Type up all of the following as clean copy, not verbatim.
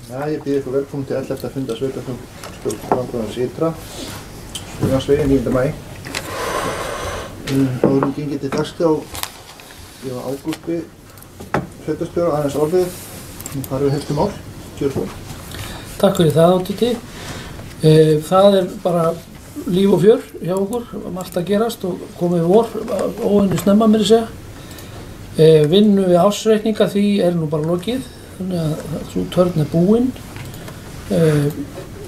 Já, ég býð ykkur velkomin til 11. funda sveitarstjórn Rangárþings Ytra, Suðurlandsvegi 9. maí. Áður gengið til dagskrá, ég var Ágústi, sveitarstjóri, aðeins orðið, þar við helstu mál, gjör svo. Takk fyrir það, Áttuti. Það bara líf og fjör hjá okkur, margt að gerast og komið vor, óvenju snemma mér að segja. Vinnu við ársreikninga því nú bara lokið. Þannig að svo törn búinn.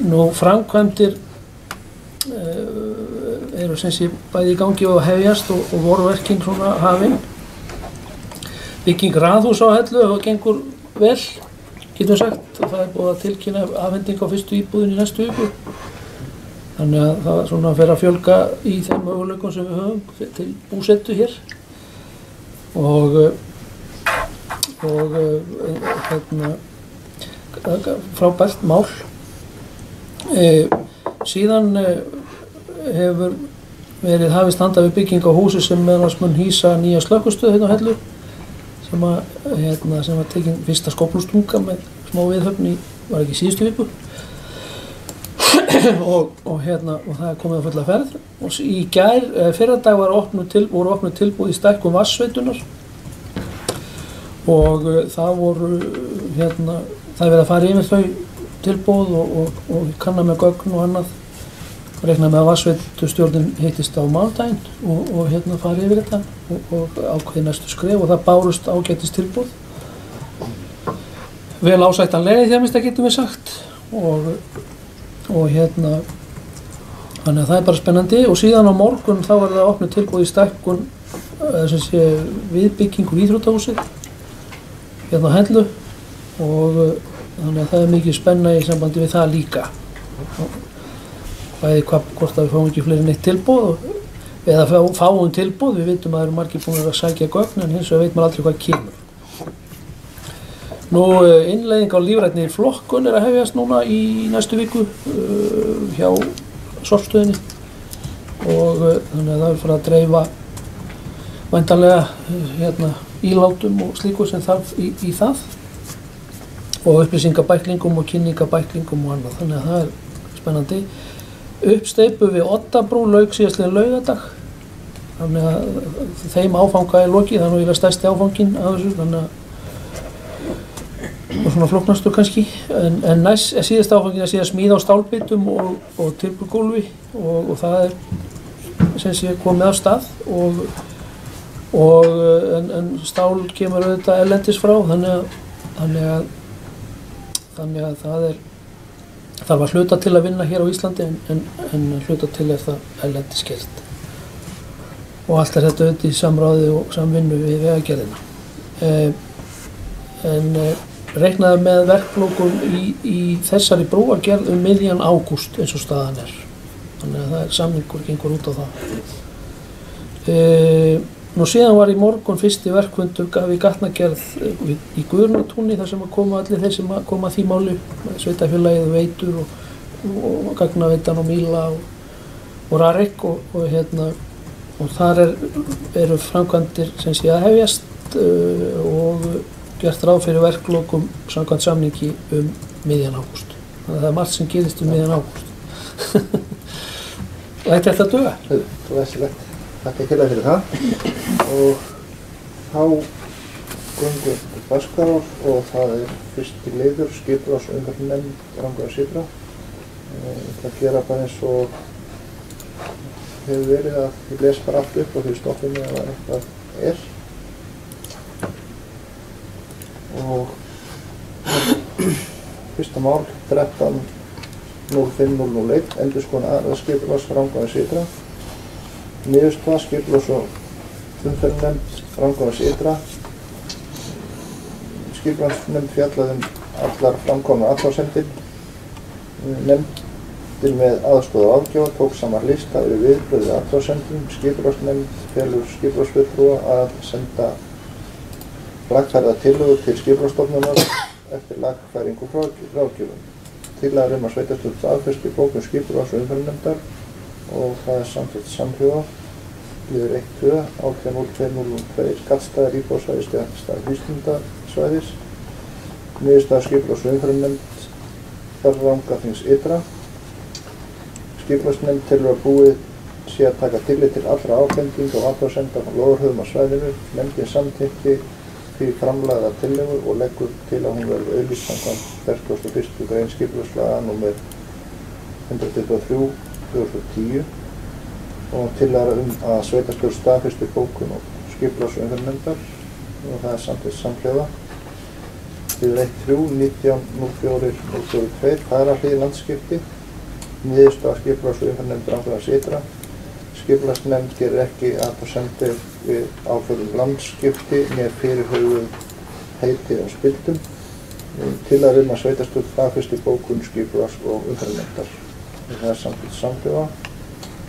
Nú framkvæmdir eru sem sé bæði í gangi og hefjast og vorverkin svona hafin. Bygging raðhús á Hellu og gengur vel, getum við sagt. Það búið að tilkynna afhending á fyrstu íbúðin í næstu viku. Þannig að það svona fer að fjölga í þeim möguleikum sem við höfum til búsetu hér. Og frábært mál. Síðan hefur verið hafist handa við bygging á húsi sem meðal mun hýsa nýja slökkvistöð hérna á Hellu sem var tekin fyrsta skóflustunga með smá viðhöfn var ekki síðustu viku og það komið á fulla ferð og í gær, fyrradag voru opnuð tilboð í stækkun vatnssveitunar og það voru það verið að fara yfir þau tilboð og kanna með gögn og annað reikna með að vatnsveitustjórnin hittist á mánudaginn og fara yfir þetta og ákveði næstu skref og það bárust ágætis tilboð vel ásættanlega í því að minnst getum við sagt og þannig að það bara spennandi og síðan á morgun þá var það opnuð tilboð í stækkun viðbyggingu íþróttahúsið hérna á Hellu og þannig að það mikið spenna í sambandi við það líka. Bæði hvort að við fáum ekki fleiri en eitt tilboð eða fáum tilboð, við vitum að það eru margir búin að sækja gögn en hins vegar veit maður aldrei hvað kemur. Nú innleiðing á lífrænni flokkun að hefjast núna í næstu viku hjá sorpstöðinni og þannig að það er farið að dreifa væntanlega ílátum og slíku sem þarf í það og upplýsingabæklingum og kynningabæklingum og annað, þannig að það er spennandi. Uppsteypu við Oddabrú lauk síðastliðinn laugardag, þannig að þeim áfanga er lokið, það er nú eiginlega stærsti áfanginn af þessu, þannig að og svona flóknastur kannski, en síðasta áfanginn er síðan smíð á stálbitum og tilburgólfi og það er sem sé komið af stað en stál kemur auðvitað erlendis frá þannig að það þarf að hluta til að vinna hér á Íslandi en hluta til það erlendis gert og allt þetta auðvitað í samráði og samvinnu við vegagerðina en reiknaði með verklokum í þessari brúargerð miðjan ágúst eins og staðan er þannig að það er samningur gengur út á það Nú síðan var í morgun fyrsti verkfundur við gatnagerð í Guðrúnartúni þar sem að koma allir þeir sem að koma að því máli, sveitafélagið Veitur og gagnaveitan og Míla og Rarik og þar eru framkvæmdir sem sé að hefjast og gert ráð fyrir verklokum samkvæmt samningi miðjan ágúst. Þannig að það er margt sem gerist miðjan ágúst. Ætti þetta að duga? Það er æsilegt. Takk ekki fyrir það og þá göngum við til dagskrár og það er fyrsti liður skipulags- og umferðarnefnd Rangárþings Ytra. Ég ætla að gera bara eins og hefur verið að ég les bara allt upp og því stoppum ég að eitthvað er og fyrsta mál 13.05.001 endurskoðun aðra skipulags Rangárþings Ytra. Niðurstaða skipulags- og umferðarnefnd Rangárþings Ytra. Skipulagsnefnd fjallaði allar framkomnar athugasemdir. Nefndin með aðstoð og aðgjöf tók saman lista yfir viðbrögð við athugasemdum. Skipulagsnefnd felur skipulagsfulltrúa að senda lagfærða tillögur til skipulagsstofnunar eftir lagfæringu ráðgjöfum. Tillaga að sveitarstjórn staðfesti bókun skipulags- og umferðarnefndar og það er samþykkt samhljóða. Liður 1.2 18.02.02 Gaddstaðir íbúðasvæðis stað frístundasvæðis. Niðurstaða skipulags- og umferðarnefnd Rangárþings ytra. Skipulagsnefnd telur að búið sé að taka tillit til allra ábendinga og athugasemda frá lóðarhöfum á svæðinu. Nefndin samþykkti því framlagða tillögu og leggur til að hún verði auglýst samkvæmt 41. grein skipulagslaga nr. 123/2010 og tillaga að sveitarstjórn staðfesti bókun og skipulags- og umferðarnefndar og það er samþykkt samhljóða. Liður 1.3.19.04.042 Fagrahlíð landskipti. Niðurstaða skipulags- og umferðarnefndar Rangárþings ytra. Skipulagsnefnd gerir ekki athugasemdir við ákvörðun landskipti með fyrirhuguð heiti á spildum. Tillaga að sveitarstjórn staðfesti bókun skipulags- og umferðarnefndar. Það er samþykkt samhljóða.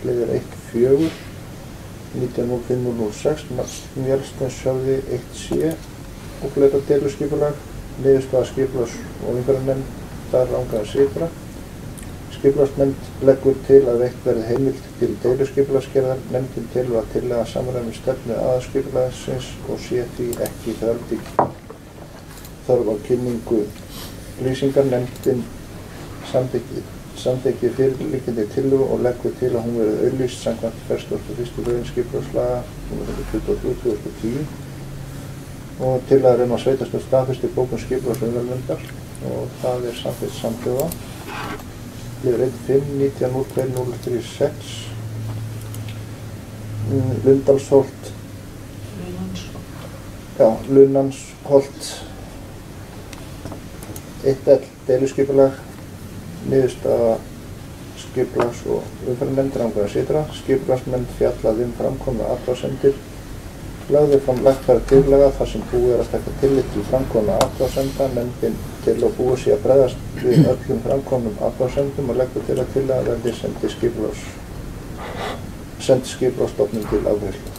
Liður 1.4.19.05.06 Mjölstenshöfði 1C og fleira deiliskipulag. Niðurstaða skipulags- og umferðarnefndar Rangárþings ytra. Skipulagsnefnd leggur til að veitt verði heimild til deiliskipulagsgerðar. Nefndin telur að tillaga samræmi stefnu aðalskipulagsins og sé því ekki þörf á kynningu lýsingar. Nefndin samþykki fyrirliggjandi tillögu og leggur til að hún verði auglýst samkvæmt 41. grein skipulagslaga nr. 123/2010 og tillaga að sveitarstjórn staðfesti bókun skipulags- og umferðarnefndar og það er samþykkt samhljóða. Liður 1.5.19.02.036 Lundansholt Lundansholt 1L deiliskipulag. Niðurstaða skipulags- og umferðarnefndar Rangárþings ytra. Skipulagsnefnd fjallaði framkomnar athugasemdir. Lagði fram lagfæra tillaga þar sem búið að taka tillit til framkomna athugasemda. Nefndin til að búið sé að bregðast við öllum framkomnum athugasemdum og leggur til að tillaga verði sendi skipulagsstofnun til afgreiðslu.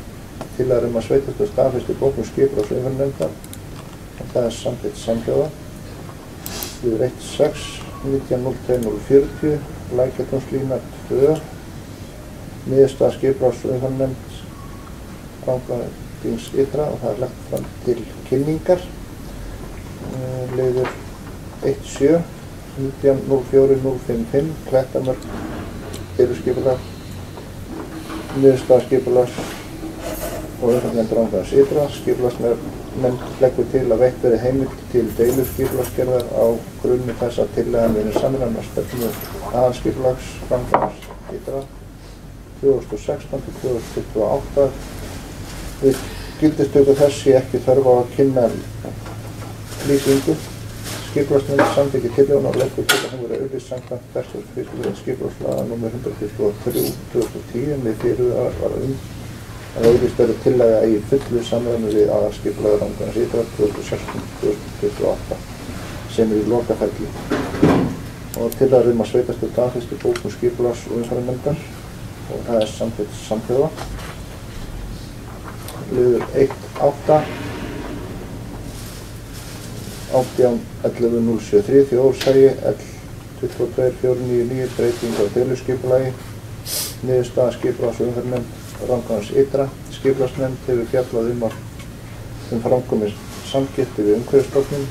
Tillaga að sveitarstjórn staðfesti bókun skipulags- og umferðarnefndar og það er samþykkt samhljóða. Liður 1.6.19.03.040 Lækjartúnslína 2. Niðurstaða skipulags- og umferðarnefnd Rangárþings ytra og það er lagt fram til kynningar. Liður 1.7.19.04.055 Klettamörk deiliskipulag. Niðurstaða skipulags- og umferðarnefndar Rangárþings ytra. Skipulagsnefnd leggur til að veitt verði heimild til deiliskipulagsgerðar á grunni þess að tillagan verði samræmi stefnu aðalskipulags Rangárþings ytra 2016-2028. Við gildistöku þess sé ekki þörf á að kynna lýsingu. Skipulagsnefnd samþykki tillöguna og leggur til að hún verði auglýst samkvæmt 41. grein skipulagslaga nr. 123/2010 með fyrirvara að auglýst verði tillaga í fullu samræmi við aðalskipulag Rangárþings ytra 2016-2028 sem er í lokaferli og tillaga að sveitarstjórn staðfesti bókun skipulags- og umferðarnefndar og það er samþykkt samhljóða. Liður 1.8.18.11.073 Þjóðsæi L22.499 breyting á deiliskipulagi. Niðurstaða skipulags- og umferðarnefnd Rangárþings ytra. Skipulagsnefnd hefur fjallað framkomin samskipti við Umhverfisstofnun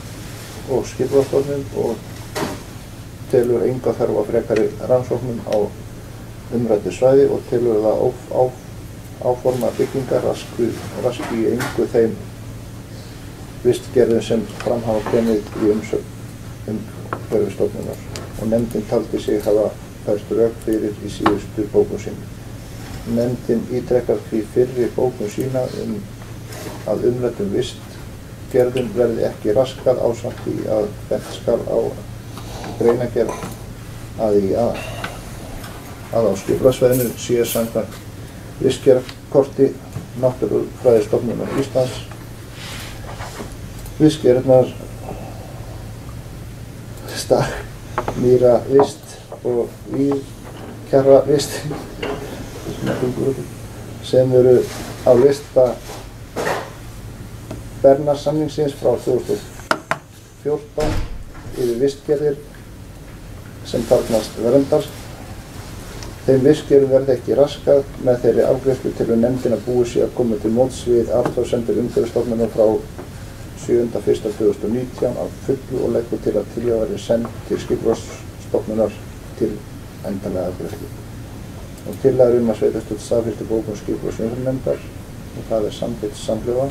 og Skipulagsstofnun og telur enga þörf á frekari rannsóknum á umræddu svæði og telur það áforma byggingar raski í engu þeim vistgerðum sem fram hafa komið í umsögn Umhverfisstofnunar og nefndin taldi sig hafa færst rök fyrir í síðustu bókun sinni. Nefndin ítrekkar því fyrri bókun sína að umræddum vistgerðum verði ekki raskað ásamt því að bent skal á greinargerð að á skipulagssvæðinu sé samkvæmt vistgerðarkorti Náttúrufræðistofnunar Íslands. Vistgerðirnar Mýravist og Víðkjarravist sem eru á lista Bernarsamningsins frá 2014 yfir vistgerðir sem þarfnast verndar. Þeim vistgerðum verði ekki raskað með þeirri afgreiðslu til að nefndin að búið sé að koma til móts við athugasemdir Umhverfisstofnunar frá 7.1.2019 af fullu og leggur til að tillaga verði send til stofnunar til endanlega afgreiðslu. Og tillaga að sveitarstjórn staðfesti bókun skipulags- og umhverfisnefndar og það samþykkt samhljóða.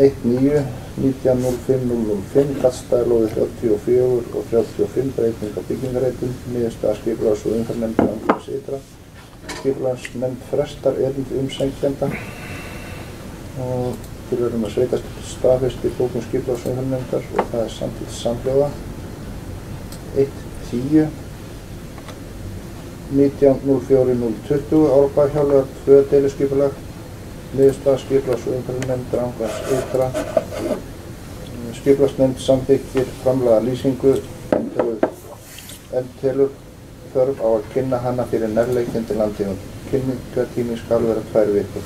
1.9.19.05.005 Kaststaðalóðir 34 og 35 breyting á byggingareitum, niðurstaða skipulags- og umhverfisnefndar Rangárnes ytra. Skipulagsnefnd frestar erindi umsækjenda og tillaga að sveitarstjórn staðfesti bókun skipulags- og umhverfisnefndar og það samþykkt samhljóða. 1.10.19.04.020 Árbæjarhjáleiga 2 deiliskipulag, niðurstaða skipulags- og umhverfisnefnd Rangárnes ytra. Skipulagsnefnd samþykkir framlagða lýsingu en telur þörf á að kynna hana fyrir nærliggjandi landtegund. Kynningartími skal vera 2 vikur.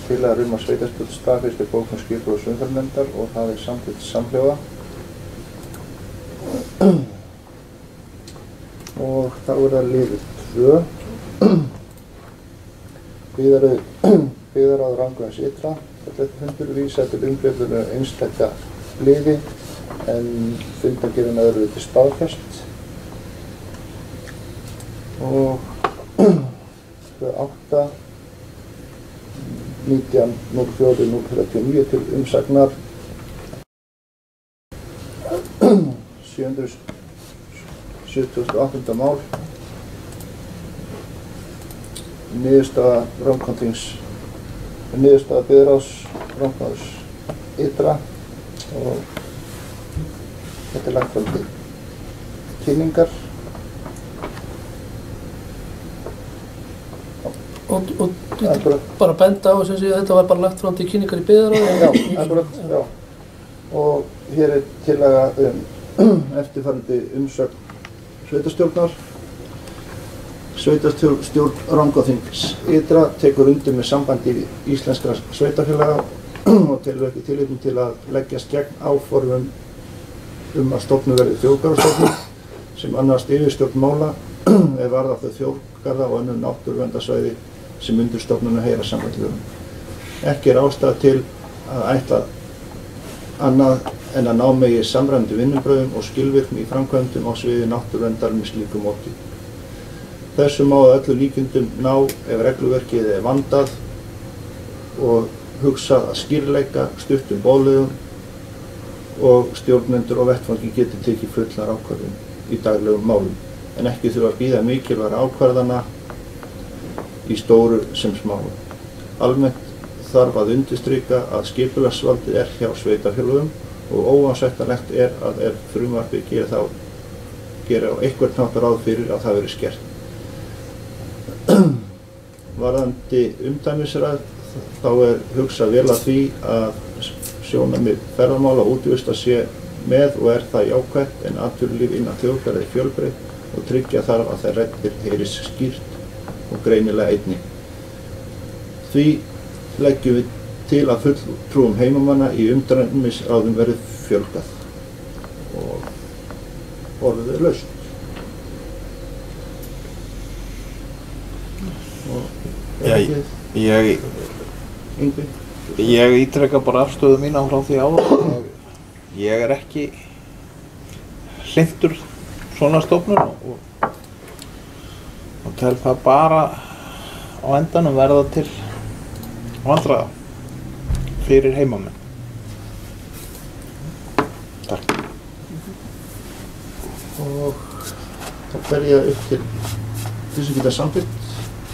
Tillaga að sveitarstjórn staðfesti bókun skipulags- og umhverfisnefndar og það samþykkt samhljóða. Og þá það liður 2. Byggðarráð Rangárnes ytra. Þetta fundur vísað til umfjöllunar einstakka liði en fundargerðin öðru til staðfest. Og 8. 19.04.039 til umsagnar 778. mál. Niðurstaða byggðarráðs Rangárnes ytra og þetta lagt fram til kynningar. Og bara benda á sem sé að þetta var bara lagt fram til kynningar í byggðarráði? Já, akkurat, já. Og hér tillaga eftirfarandi umsögn sveitarstjórnar. Sveitarstjórn Rangárþings ytra tekur undir með sambandi íslenskra sveitarfélaga og telur ekki tilefni til að leggjast gegn áformum að stofnuð verði þjóðgarðastofnun sem annast yfirstjórn mála varða þau þjóðgarða og önnur náttúruverndarsvæði sem undir stofnunina heyra samkvæmt lögum. Ekki ástæða til að ætla annað en að ná megi samræmdu vinnubrögðum og skilvirkni í framkvæmdum á sviði náttúruverndar með slíku móti. Þessu má að öllu líkindum ná ef regluverkið vandað og hugsað að skýrleika stuttum boðleiðum og stjórnendur og vettfangi geti tekið fullar ákvörðun í daglegum málum, en ekki þurfa að bíða mikilvægra ákvarðana í stóru sem smáu. Almennt þarf að undirstrika að skipulagsvaldið hjá sveitarfélögum og óásættanlegt að ef frumvarpið gerir á einhvern hátt ráð fyrir að það verði skert. Varðandi umdæmisráð þá hugsað vel að því að sjónarmið ferðamála og útivista sé með og það jákvætt en atvinnulíf innan þjóðgarða fjölbreytt og tryggja þarf að þær reglur heyrist skýrt og greinilega einnig. Því leggjum við til að fulltrúum heimamanna í umdæmisráðum verði fjölgað og orðið laust. Ég ítreka bara afstöðu mína frá því áður. Ég ekki hlynntur svona stofnun og tel það bara á endanum verða til vandræða fyrir heimamenn. Takk. Og þá fer ég upp til þess að geta samþykkt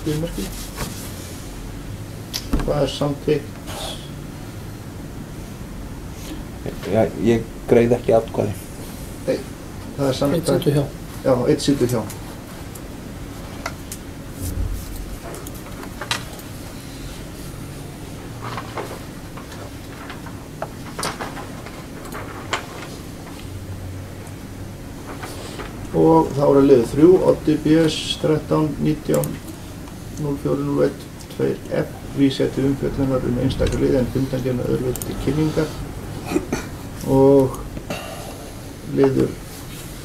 viðmerki. Hvað samþykkt? Ég greið ekki atkvæði. Nei, það samþykkt. Einn situr hjá. Já, einn situr hjá. Og þá liður 3, Oddi BS 13.19.04.01.2F vísað til umfjöllunar einstakar liði en fundargerðina öðru til kynningar. Og liður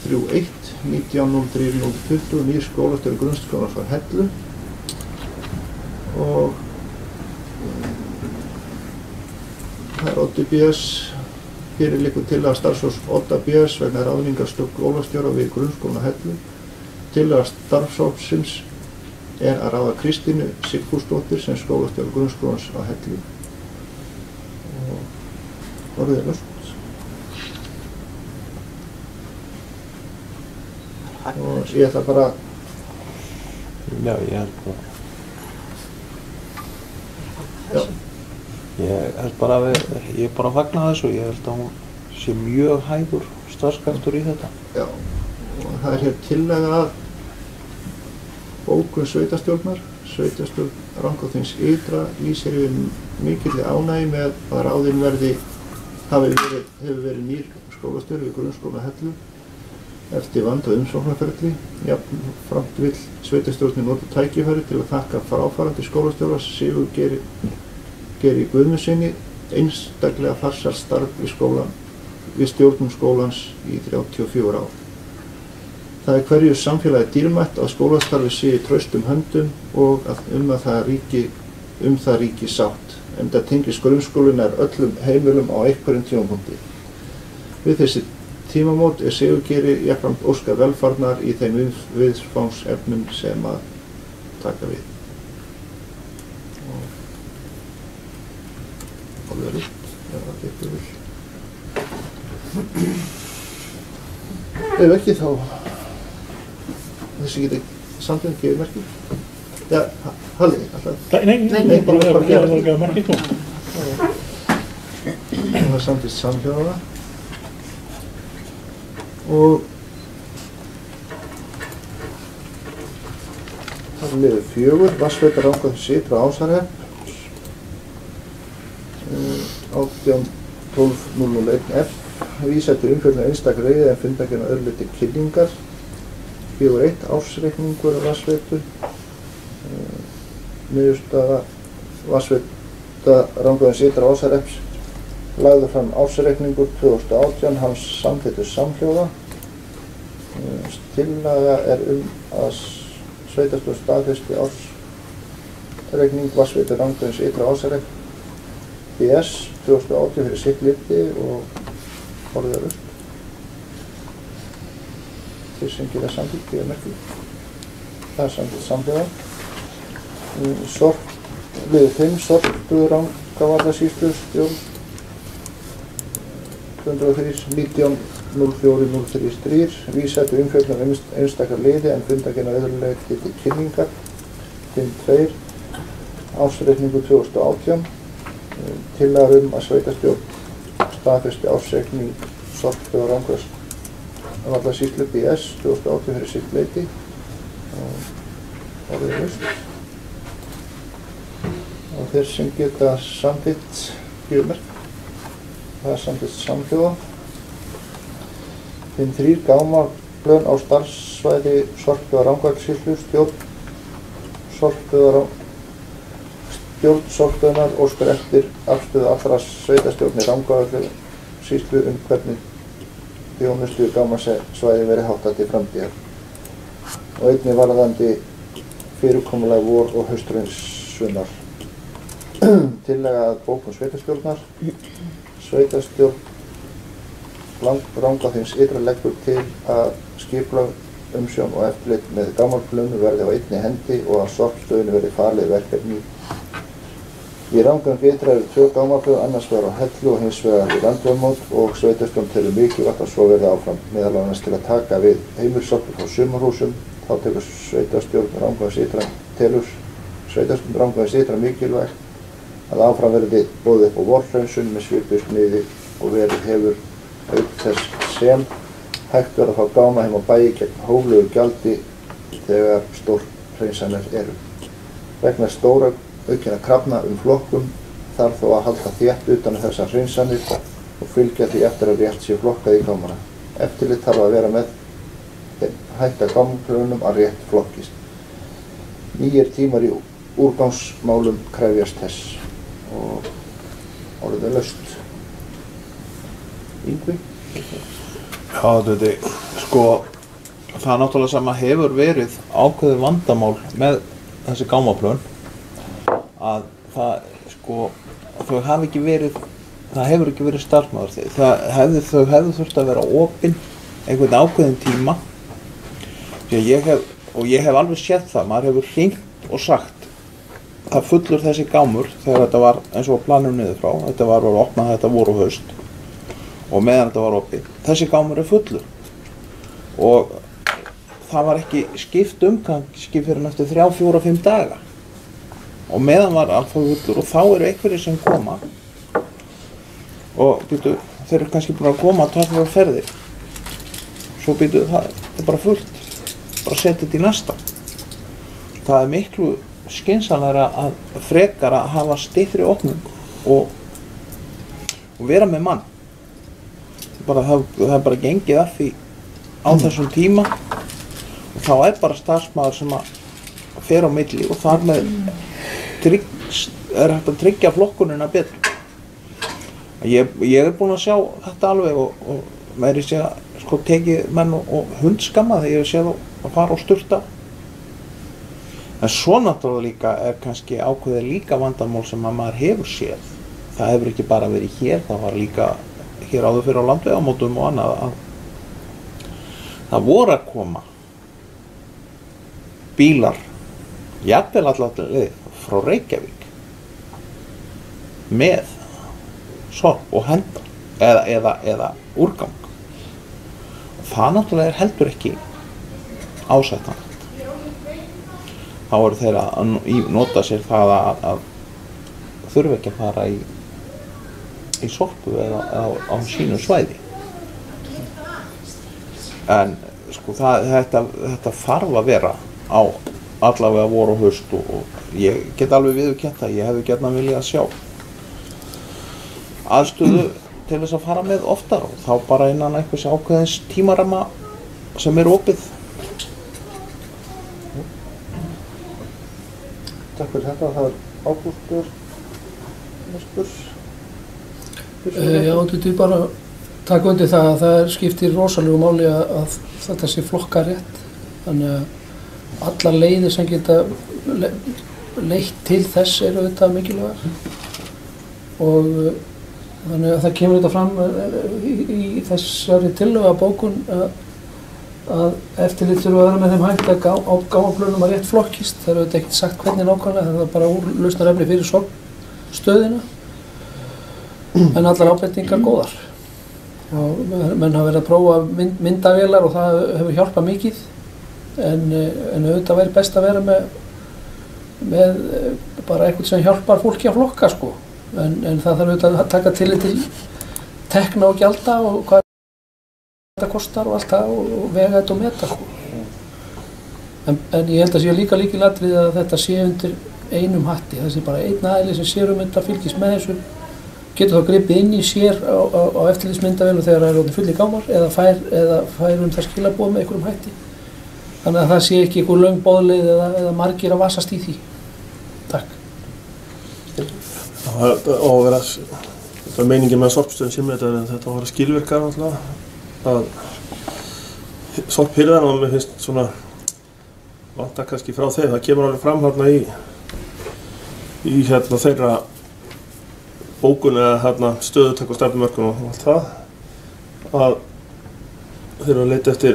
3.1 19.03.020 nýr skólastjóri grunnskólans frá Hellu. Og það Oddi BS Fyrir liggur tillaga starfshóps Odda BS vegna ráðningar skólastjóra við grunnskólann á Hellu. Tillaga starfshópsins er að ráða Kristínu Sigfúsdóttir sem skólastjóra grunnskólans á Hellu. Og orðið laust. Og ég ætla bara Já, ég held bara. Já. Ég held bara að ég er bara að fagna þessu. Ég held að hún sé mjög hægur starfskraftur í þetta. Já, og það er hér tillaga að bókun sveitastjórnar. Sveitastjórn Rangárþings Ytra lýsir yfir mikilli ánægju með að ráðinn hefur verið nýr skólastjóri við grunnskóla Hellu eftir vandað umsóknarferli. Jafnframt vill sveitastjórnin nota tækifæri til að þakka fráfarandi skólastjóra Sigurgeiri Guðmundssyni einstaklega farsælt starf við stjórnum skólans í 34 ár. Það er hverju samfélagi dýrmætt að skólastarfi sé í traustum höndum og að það ríki sátt, enda tengist grunnskólinn öllum heimilum á einhverjum tímapunkti. Við þessi tímamót er Sigurgeiri jafnframt óskað velfarnaðar í þeim viðfangsefnum sem að taka við. Og það er líkt, það getur vel. Ef ekki þá þessi geti samtönd gefið merki. Já, Halli, alltaf. Nei, bara gefa merki þú. Það var samtist samhljóða. Og það er liður 4, Vatnsveita Rangárþings Ytra Ásarhrepp, 18.12.001F, vísað til umfjöllunar einstakra reiði en fundargerðar örliti kynningar. 4.1, ársreikningur af Vatnsveitu. Niðurstaða Vatnsveita Rangárþings Ytra Ásarhrepps lagði fram ársreikningur 2018, hans samþykktu samhljóða. Tillaga er að sveitastjórn staðfesti ársreikning Vatnsveitu Rangárþings Ytra Ásarhrepp BS 2018 fyrir sitt liti og orðið laust. Þeir sem gera samþykkt gefa merki. Það er samþykkt samhljóða. Liður 5, Sorpu Rangárvallasýslu stjórn 203.19.04.033, vísað til umfjöllunar einstakra liði en fundargerðar öðrulega til kynningar. 5.2, ársreikningur 2018, tillaga að sveitastjórn staðfesti ársreikning Sorpu Rangárvallasýslu BS 2018 fyrir sitt leyti og orðið laust. Og þeir sem geta samþykkt gefið merki. Það er samþykkt samhljóða. 5.3, gámaplön á starfssvæði Sorpu Rangárvallasýslu. Stjórn Sorpunnar óskar eftir afstöðu allra sveitastjórnir Rangárvallasýslu hvernig þjónustu við gámasvæði verið háttað til framtíðar og einnig varðandi fyrirkomulag vor- og hausthraunssunar. Tillaga að bókun sveitastjórnar. Sveitastjórn Rangárþings Ytra leggur til að skipulag, umsjón og eftirlit með gámaplönu verði á einni hendi og að sorpstöðinni verði falið verkefni. Í Rangárþings Ytra eru 2 gámaplönu, annars vegar á Hellu og hins vegar við Landverðarmót og sveitastjórn telur mikilvægt að svo verði áfram, meðal annars til að taka við heimilissorpi frá sumarhúsum. Þá telur sveitastjórn Rangárþings Ytra mikilvægt að áfram verði boðið upp á vorhreinsun með svipuðu sniði og verið hefur auk þess sem hægt verið að fá gáma heim á bæi gegn hóflegu gjaldi þegar stórhreinsanir eru. Vegna stóra aukinna krafna flokkum þarf þó að halda þétt utan þessar hreinsanir og fylgja því eftir að rétt sé flokkað í gámana. Eftirlit þarf að vera með hætta gámaplönum að rétt flokkist. Nýjir tímar í úrgangsmálum krefjast þess. Og orðið er laust. Yngvi? Já, þetta sko, það er náttúrulega sem að hefur verið ákveðið vandamál með þessi gámaplön að það, sko, þau hafi ekki verið það hefur ekki verið starfsmaður. Þau hefðu þurft að vera opin einhvern ákveðin tíma. Því að ég hef alveg séð það, maður hefur hringt og sagt það fullur þessi gámur þegar þetta var eins og planum niður frá, þetta var að opna þetta vor og haust og meðan þetta var opið. Þessi gámur fullur og það var ekki skipt kannski fyrir eftir 3, 4, 5 daga og meðan var allt fullur og þá eru einhverjir sem koma og þeir eru kannski búin að koma 2 ferðir svo það er bara fullt, bara setja þetta í næsta. Það er miklu skynsamlegra að frekar að hafa styttri opnung og vera með mann. Það er bara gengið að því á þessum tíma og þá er bara starfsmaður sem að fer á milli og þar með er hægt að tryggja flokkunina betur. Ég er búinn að sjá þetta alveg og meiri sé að sko tekið menn og hundskamma þegar ég sé að fara og sturta. En svo náttúrulega líka er kannski ákveðið líka vandamál sem að maður hefur séð. Það hefur ekki bara verið hér, það var líka hér áður fyrir á Landvegamótum og annað að það voru að koma bílar, jafnvel allavega frá Reykjavík með sorp og henda eða úrgang. Það náttúrulega er heldur ekki ásættanlegt. Þá eru þeir að nota sér það að þurfa ekki að fara í sorpu eða á sínu svæði. En sko þetta þarf að vera á allavega vor og haust og ég get alveg viðurkennt að ég hefði gjarnan viljað sjá aðstöðu til þess að fara með oftar og þá bara innan einhvers ákveðins tímaramma sem er opið. Takk fyrir þetta, það er Ágústur næstur. Já, þetta er bara taka undir það að það skiptir rosalegu máli að þetta sé flokka rétt. Þannig að allar leiðir sem geta leitt til þess eru auðvitað mikilvægar. Og þannig að það kemur þetta fram í þessari tillögubókun að eftirlit þurfa að vera með þeim hætti að gámaplönum að rétt flokkist. Það er auðvitað ekkert sagt hvernig nákvæmlega, það er bara úrlausnarefni fyrir sorpstöðina. En allar ábendingar góðar. Og menn hafa verið að prófa myndavélar og það hefur hjálpað mikið. En auðvitað væri best að vera með bara eitthvað sem hjálpar fólki að flokka sko. En það þarf auðvitað að taka tillit til tekna og gjalda og hvað þetta kostar og allt það og vega þetta og meta sko. En ég held að sé líka lykilatriði að þetta sé undir einum hatti. Það sé bara einn aðili sem sér þetta fylgist með þessu, getur þá gripið inn í sér á eftirlitsmyndavél þegar það er orðin fullir gámar eða fær það skilaboð með einhverjum hætti. Þannig að það sé ekki einhver löng boðleið eða margir að vasast í því. Takk. Það á að vera, þetta er meiningin með sorpstöðum sem þetta á að vera skilvirkar náttúrulega. Sorphirðan og mér finnst svona vantar kannski frá þeim, það kemur alveg fram hérna í þeirra bókun eða stöðutak og stefnumörkun og allt það að þeir eru að leita eftir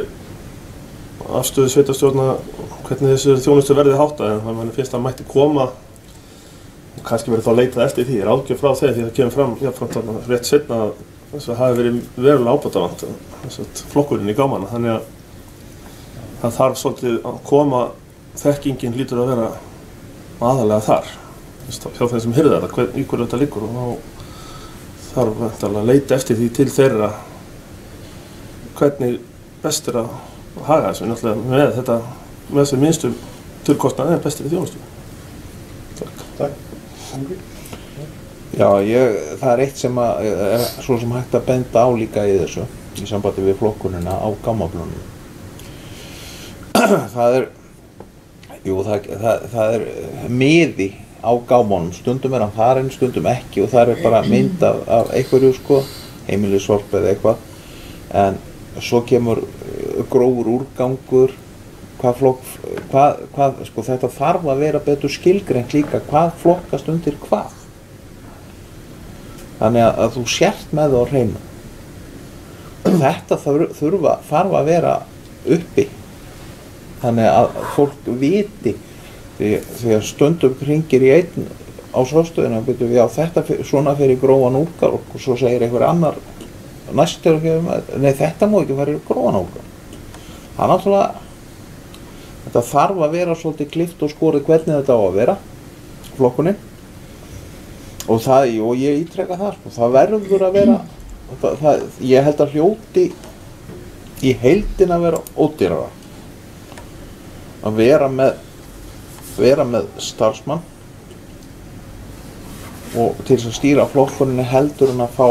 afstöðu sveitarstjórna hvernig þessu þjónustu verði háttað en manni finnst að mætti koma og kannski verið þá leitað eftir því, ráðgjöf frá þeim því það kemur fram jafnframt rétt seinna að þess að hafi verið verulega ábótavant flokkurinn í gámana þannig að það þarf svolítið að koma þekkingin lítur að vera aðalega þar hjá þeim sem hirða þetta, í hverju þetta liggur og þá þarf að leita eftir því til þeirra hvernig best er að haga þessu náttúrulega með þetta með þessu minnstum tilkostnaði er bestir í þjónustu. Takk. Já, það er eitt sem er svo sem hægt að benda á líka í þessu í sambandi við flokkunina á gámaplönum. Það er miði á gámunum, stundum er hann farinn, stundum ekki og það er bara mynd af einhverju sko, heimilissorp eða eitthvað en svo kemur grófur úrgangur hvað sko þetta þarf að vera betur skilgreint líka hvað flokkast undir hvað Þannig að þú sért með það á hreinu. Þetta þarf að vera uppi. Þannig að fólk viti þegar stundum hringir í einn á sjóstöðina og byrju já þetta svona fyrir grófan úrgang og svo segir einhver annar næstur nei þetta má ekki fara í grófan úrgang. Það náttúrulega þetta þarf að vera svolítið klippt og skorið hvernig þetta á að vera flokkunin og ég ítreka það sko, það verður að vera ég held að hljóti í heildina að vera ódýrara að vera með starfsmann og til þess að stýra flokkuninni heldur en að fá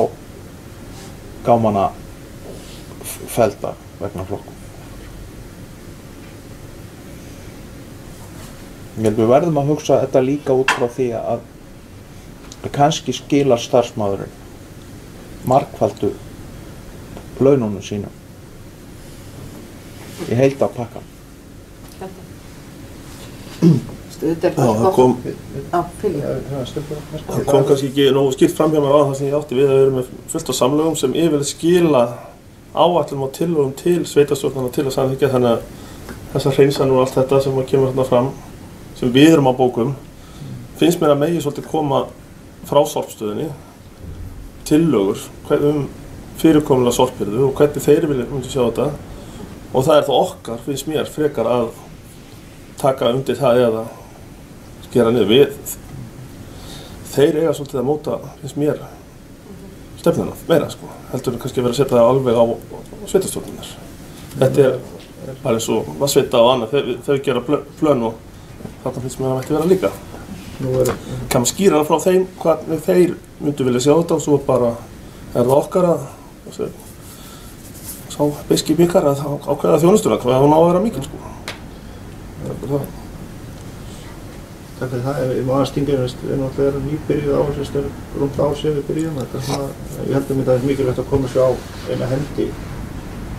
gámana felda vegna flokkun. Ég held við verðum að hugsa þetta líka út frá því að kannski skilar starfsmaðurinn margfaldu laununum sínum í heilda pakkan. Það kom kannski ekki nógu skýrt fram hjá mér á það sem ég átti við að vera með fullt af samlögum sem yfirleitt skila áætlunum og tillögum til sveitarstjórnanna til að samþykkja þannig að þessar hreinsanir og allt þetta sem kemur hérna fram sem við erum á bókum finnst mér að megi svolítið koma frá sorpstöðinni tillögur fyrirkomulega sorphirðu og hvernig þeir myndu sjá þetta og það þá okkar finnst mér frekar að taka undir það eða gera niður við þeir eiga svolítið að móta finnst mér stefnuna meira sko heldur en kannski vera að setja það alveg á sveitarstjórnirnar. Þetta bara eins og vatnsveita og annað þau gera plön og þarna finnst mér að það mætti vera líka. Kann maður skýra það frá þeim hvernig þeir myndu vilja sjá þetta og svo bara það okkar að sá beiski minkar að ákveða þjónustuna hvað hún á að vera mikil sko. Takk fyrir það, ég má aðeins stinga við náttúrulega erum nýbyrjuð á þessu rúmt ár síðan við byrjuðum ég held að það er mikilvægt að koma svo á eina hendi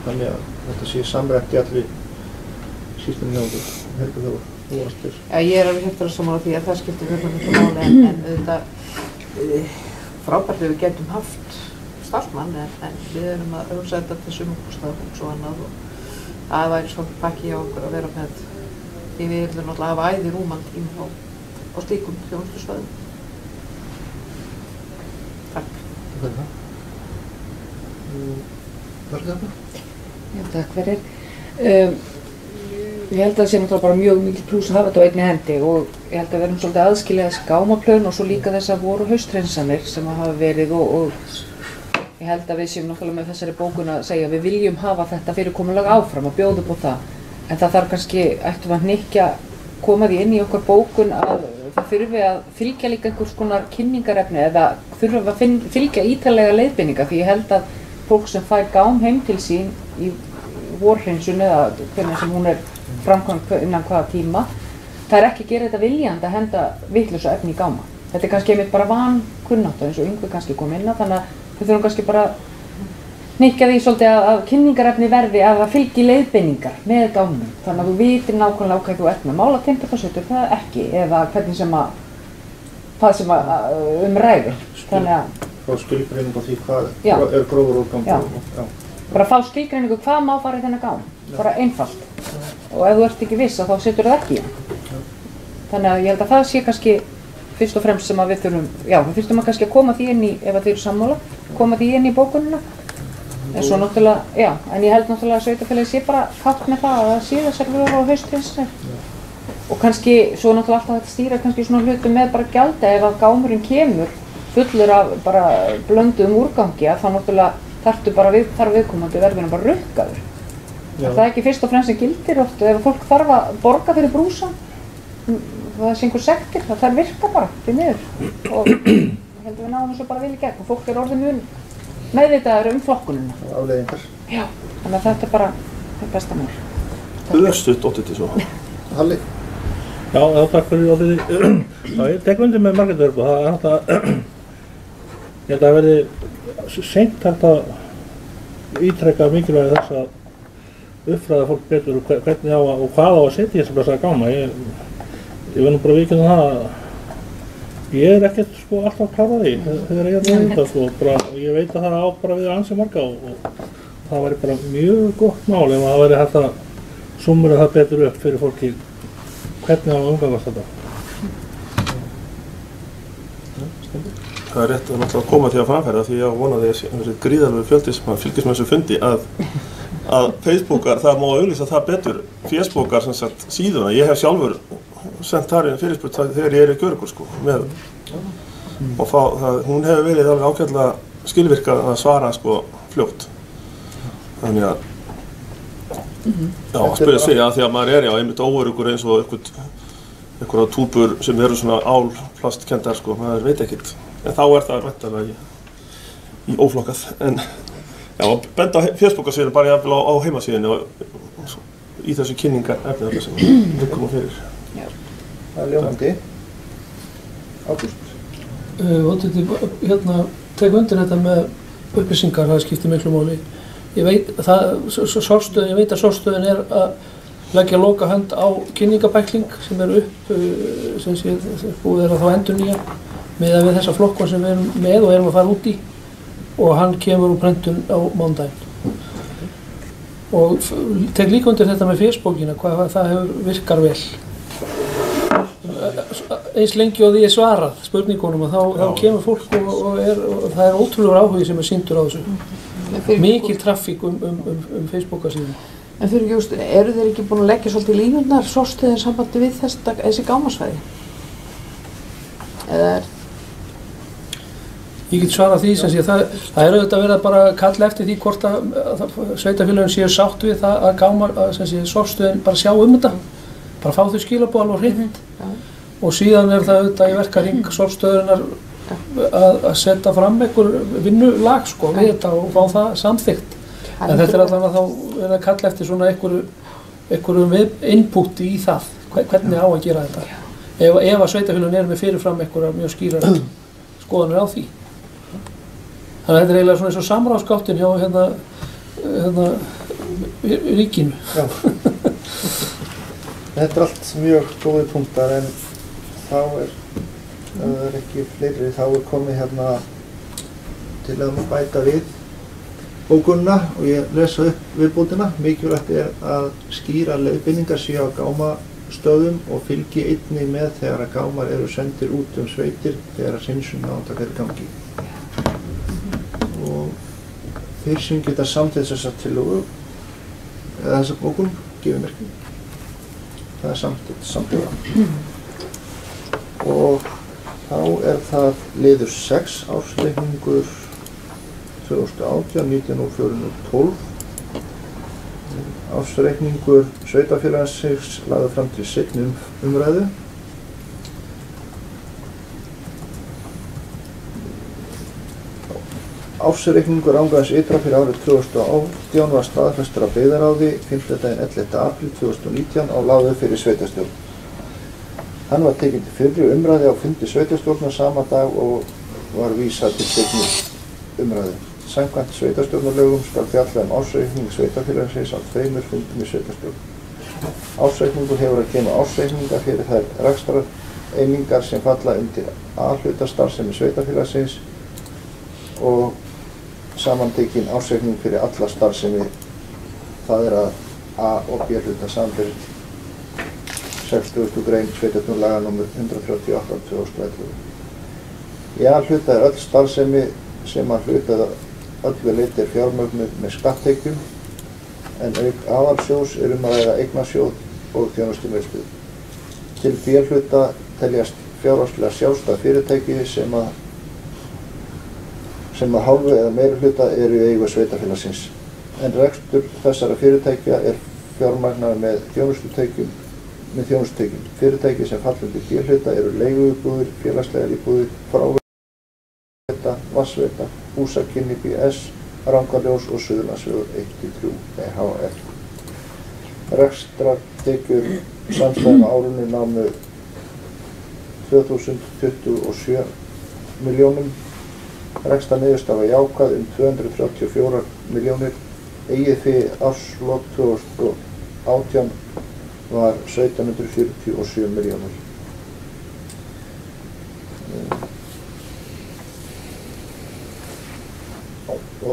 þannig að þetta sé samrætt í allir sístum njóður heldur þú varst þér. Já, ég alveg hefður að samála því að það skiptir mjög miklu máli en auðvitað frábært við getum haft starfsmann en við erum að hugsa þetta til sumarbústaðafólks og annað og það væri svolítið pakki hjá okkur að vera með því við erum náttúrulega að hafa æði rúman tíma á slíkum þjónustusvæðum. Takk. Takk fyrir það. Var þetta? Já, takk fyrir. Ég held að það sé náttúrulega bara mjög mikil plús að hafa þetta á einni hendi og ég held að við erum svolítið aðskilja þessi gámaplön og svo líka þess að voru hausthreinsanir sem hafa verið og ég held að við séum náttúrulega með þessari bókun að segja að við viljum hafa þetta fyrirkomulag áfram og bjóða upp á það. En það þarf kannski, ættum að hnykkja koma því inn í okkar bókun að það þurfi að fylgja líka einhvers konar kynningarefni eða þurfi að fylgja ítarlega leiðbeininga því ég held að fólk sem fær gám heim til sín í vorhreinsun eða hvernig sem hún framkvæmd innan hvaða tíma það ekki að gera þetta viljandi að henda vitlausu efni í gáma. Þetta kannski einmitt bara vankunnátt eins og Yngvi kannski kom inn á þannig að við þurfum kannski bara hnykkja því svolítið að kynningarefni verði að það fylgi leiðbeiningar með gámum þannig að þú vitir nákvæmlega hvað þú ert með mála temperatursveitur það ekki eða hvernig sem að það sem að ræður þannig að fá skilgreiningu á því hvað er grófur úrgangur bara fá skilgreiningu hvað má fara í þennan gám bara einfalt og ef þú ert ekki viss þá setur það ekki í þannig að ég held að það sé kannski fyrst og fremst sem að við þurfum að kannski að koma því inn í ef þið eru sammála koma því inn í bókunina en svo náttúrulega, en ég held náttúrulega að sveitarfélagið sé bara kátt með það að það sé þessar vörur á hausthreinsanir og kannski, svo náttúrulega alltaf þetta stýra kannski svona hlutum með bara gjalda ef að gámurinn kemur fullur af bara blönduðum úrgangi að þá náttúrulega þarf viðkomandi verðinu bara rukkaður. Það ekki fyrst og fremst sem gildir oft ef fólk þarf að borga fyrir brúsan það sé einhver sektir, það virka bara til niður og ég held að við náum þessu bara vel í gegn og fólk orðið mun meðvitaður flokkunina. Afleiðingar. Já, þannig að þetta bara er besta mál. Östutt óttið svo. Halli. Já, takk fyrir óttið. Ég tek undir með Margréti og það er náttúrulega ég held að verði seint hægt að ítreka mikilvægi þess að uppfræða fólk betur hvernig á og hvað á að setja í þessa blessaða gáma. Ég verð nú bara viðurkenna það að Ég ekkert sko alltaf klárað því þegar ég þetta sko, bara, ég veit að það á bara við ansi marga og það væri bara mjög gott mál ef það væri hægt að summera það betur upp fyrir fólki hvernig það umgangast þetta. Það rétt að náttúrulega koma því að framfæra því ég vona því að þessi gríðarlegu fjöldi sem fylgist með þessu fundi að Facebookar, það má auglýsa það betur, Facebookar sem sagt síðuna, ég hef sjálfur sendt þar inn fyrirspurn þegar ég í Gjöruggur sko, með og hún hefur verið alveg ágætlega skilvirka að svara sko fljótt. Þannig að spyrja sig að því að maður einmitt óöruggur eins og einhverja túbur sem eru svona álplastkenndar sko, maður veit ekkert. En þá það væntanlega í óflokkað. En benda á Facebookasíðuna bara jafnvel á heimasíðunni og í þessu kynningarefni þarna sem við komum fyrir. Það ljómandi. Ágúst. Tek undir þetta með upplýsingar, það skiptir miklu máli. Ég veit að sorpstöðin að leggja loka hönd á kynningabækling sem sem sé búið að þá endurnýja miðað við þessa flokkun sem við erum með og erum að fara út í og hann kemur úr prentun á mánudaginn. Og tek líka undir þetta með Facebookina, hvað það virkar vel. Eins lengi og því ég svarað spurningunum og þá kemur fólk og það er ótrúlegur áhugi sem sýndur á þessu. Mikil traffík Facebookasíðum. En fyrir Júst, eru þeir ekki búin að leggja svolítið línurnar sorpstöðin sambandi við þessi gámasvæði? Eða Ég get svarað því sem sé, það auðvitað verið að bara kalla eftir því hvort að sveitarfélögin séu sátt við það að sorpstöðin bara sjá þetta, bara fá þau skilaboð alveg hreint og síðan það auðvitað í verkahring sorpstöðunar að setja fram einhver vinnulag sko við þetta og fá það samþykkt. En þetta allavega þá verið að kalla eftir svona einhverjum input í það, hvernig á að gera þetta. Ef að sveitarfélögin með fyrirfram einhverja mjög skýrar skoðanir á því. Þannig að þetta eiginlega svona eins og samráðsgáttin hjá ríkinu. Já. Þetta allt mjög góði punktar en þá ef það ekki fleiri þá komið til að bæta við bókunina og ég lesa upp viðbótina. Mikilvægt að skýra leiðbeiningar séu á gámastöðum og fylgi einnig með þegar að gámar eru sendir út sveitir þegar að hreinsunarátak í gangi. Og þeir sem geta samþykkt þessa tillögu eða þessa bókun gefið merki. Það er samþykkt. Og þá það liður 6 ársreikningur 2018, 19.04.12. Ársreikningur sveitarfélagsins lagður fram til seinni umræðu. Ársreikningur Rangans ytra fyrir árið 2018 var staðfestur af byggðarráði 5. 11. apríl 2019 á lagður fyrir sveitarstjórn. Hann var tekinn til fyrri umræðu á fundi sveitarstjórnar sama dag og var vísað til seinni umræðu. Samkvæmt sveitarstjórnarlögum skal fjalla ársreikning sveitarfélagsins á 2 fundum í sveitarstjórn. Ársreikningur hefur að geyma ársreikningar fyrir þær rekstrareiningar sem falla undir A-hluta starfsemi sveitarfélagsins og samantekinn ársreikning fyrir alla starfsemi, það að A- og B-hluta samanber 60. grein sveitarstjórnarlaga nr. 138/2011. Í A-hluta öll starfsemi sem að hluta öllu leyti fjármögnuð með skatttekjum en auk aðalsjóðs að ræða eignasjóð og þjónustugreiðslur. Til B-hluta teljast fjárhagslega sjálfstæð fyrirtæki sem að hálfu eða meiri hluta eru í eigu sveitarfélagsins. En rekstur þessara fyrirtækja fjármagnaður með þjónustutækjum. Fyrirtæki sem falla undir B-hluta eru leiguíbúðir, félagslegar íbúðir, fráveita, vatnsveita, húsakynni BS, Rangaljós og Suðurlandsvegur 1-3 ehf. Rekstrartekjur samstæðum á árinu námu 2027 milljónum. Rekstrarniðurstaða jákvæð 234 milljónir. Eigið fé árslok 2018 var 1747 milljónir.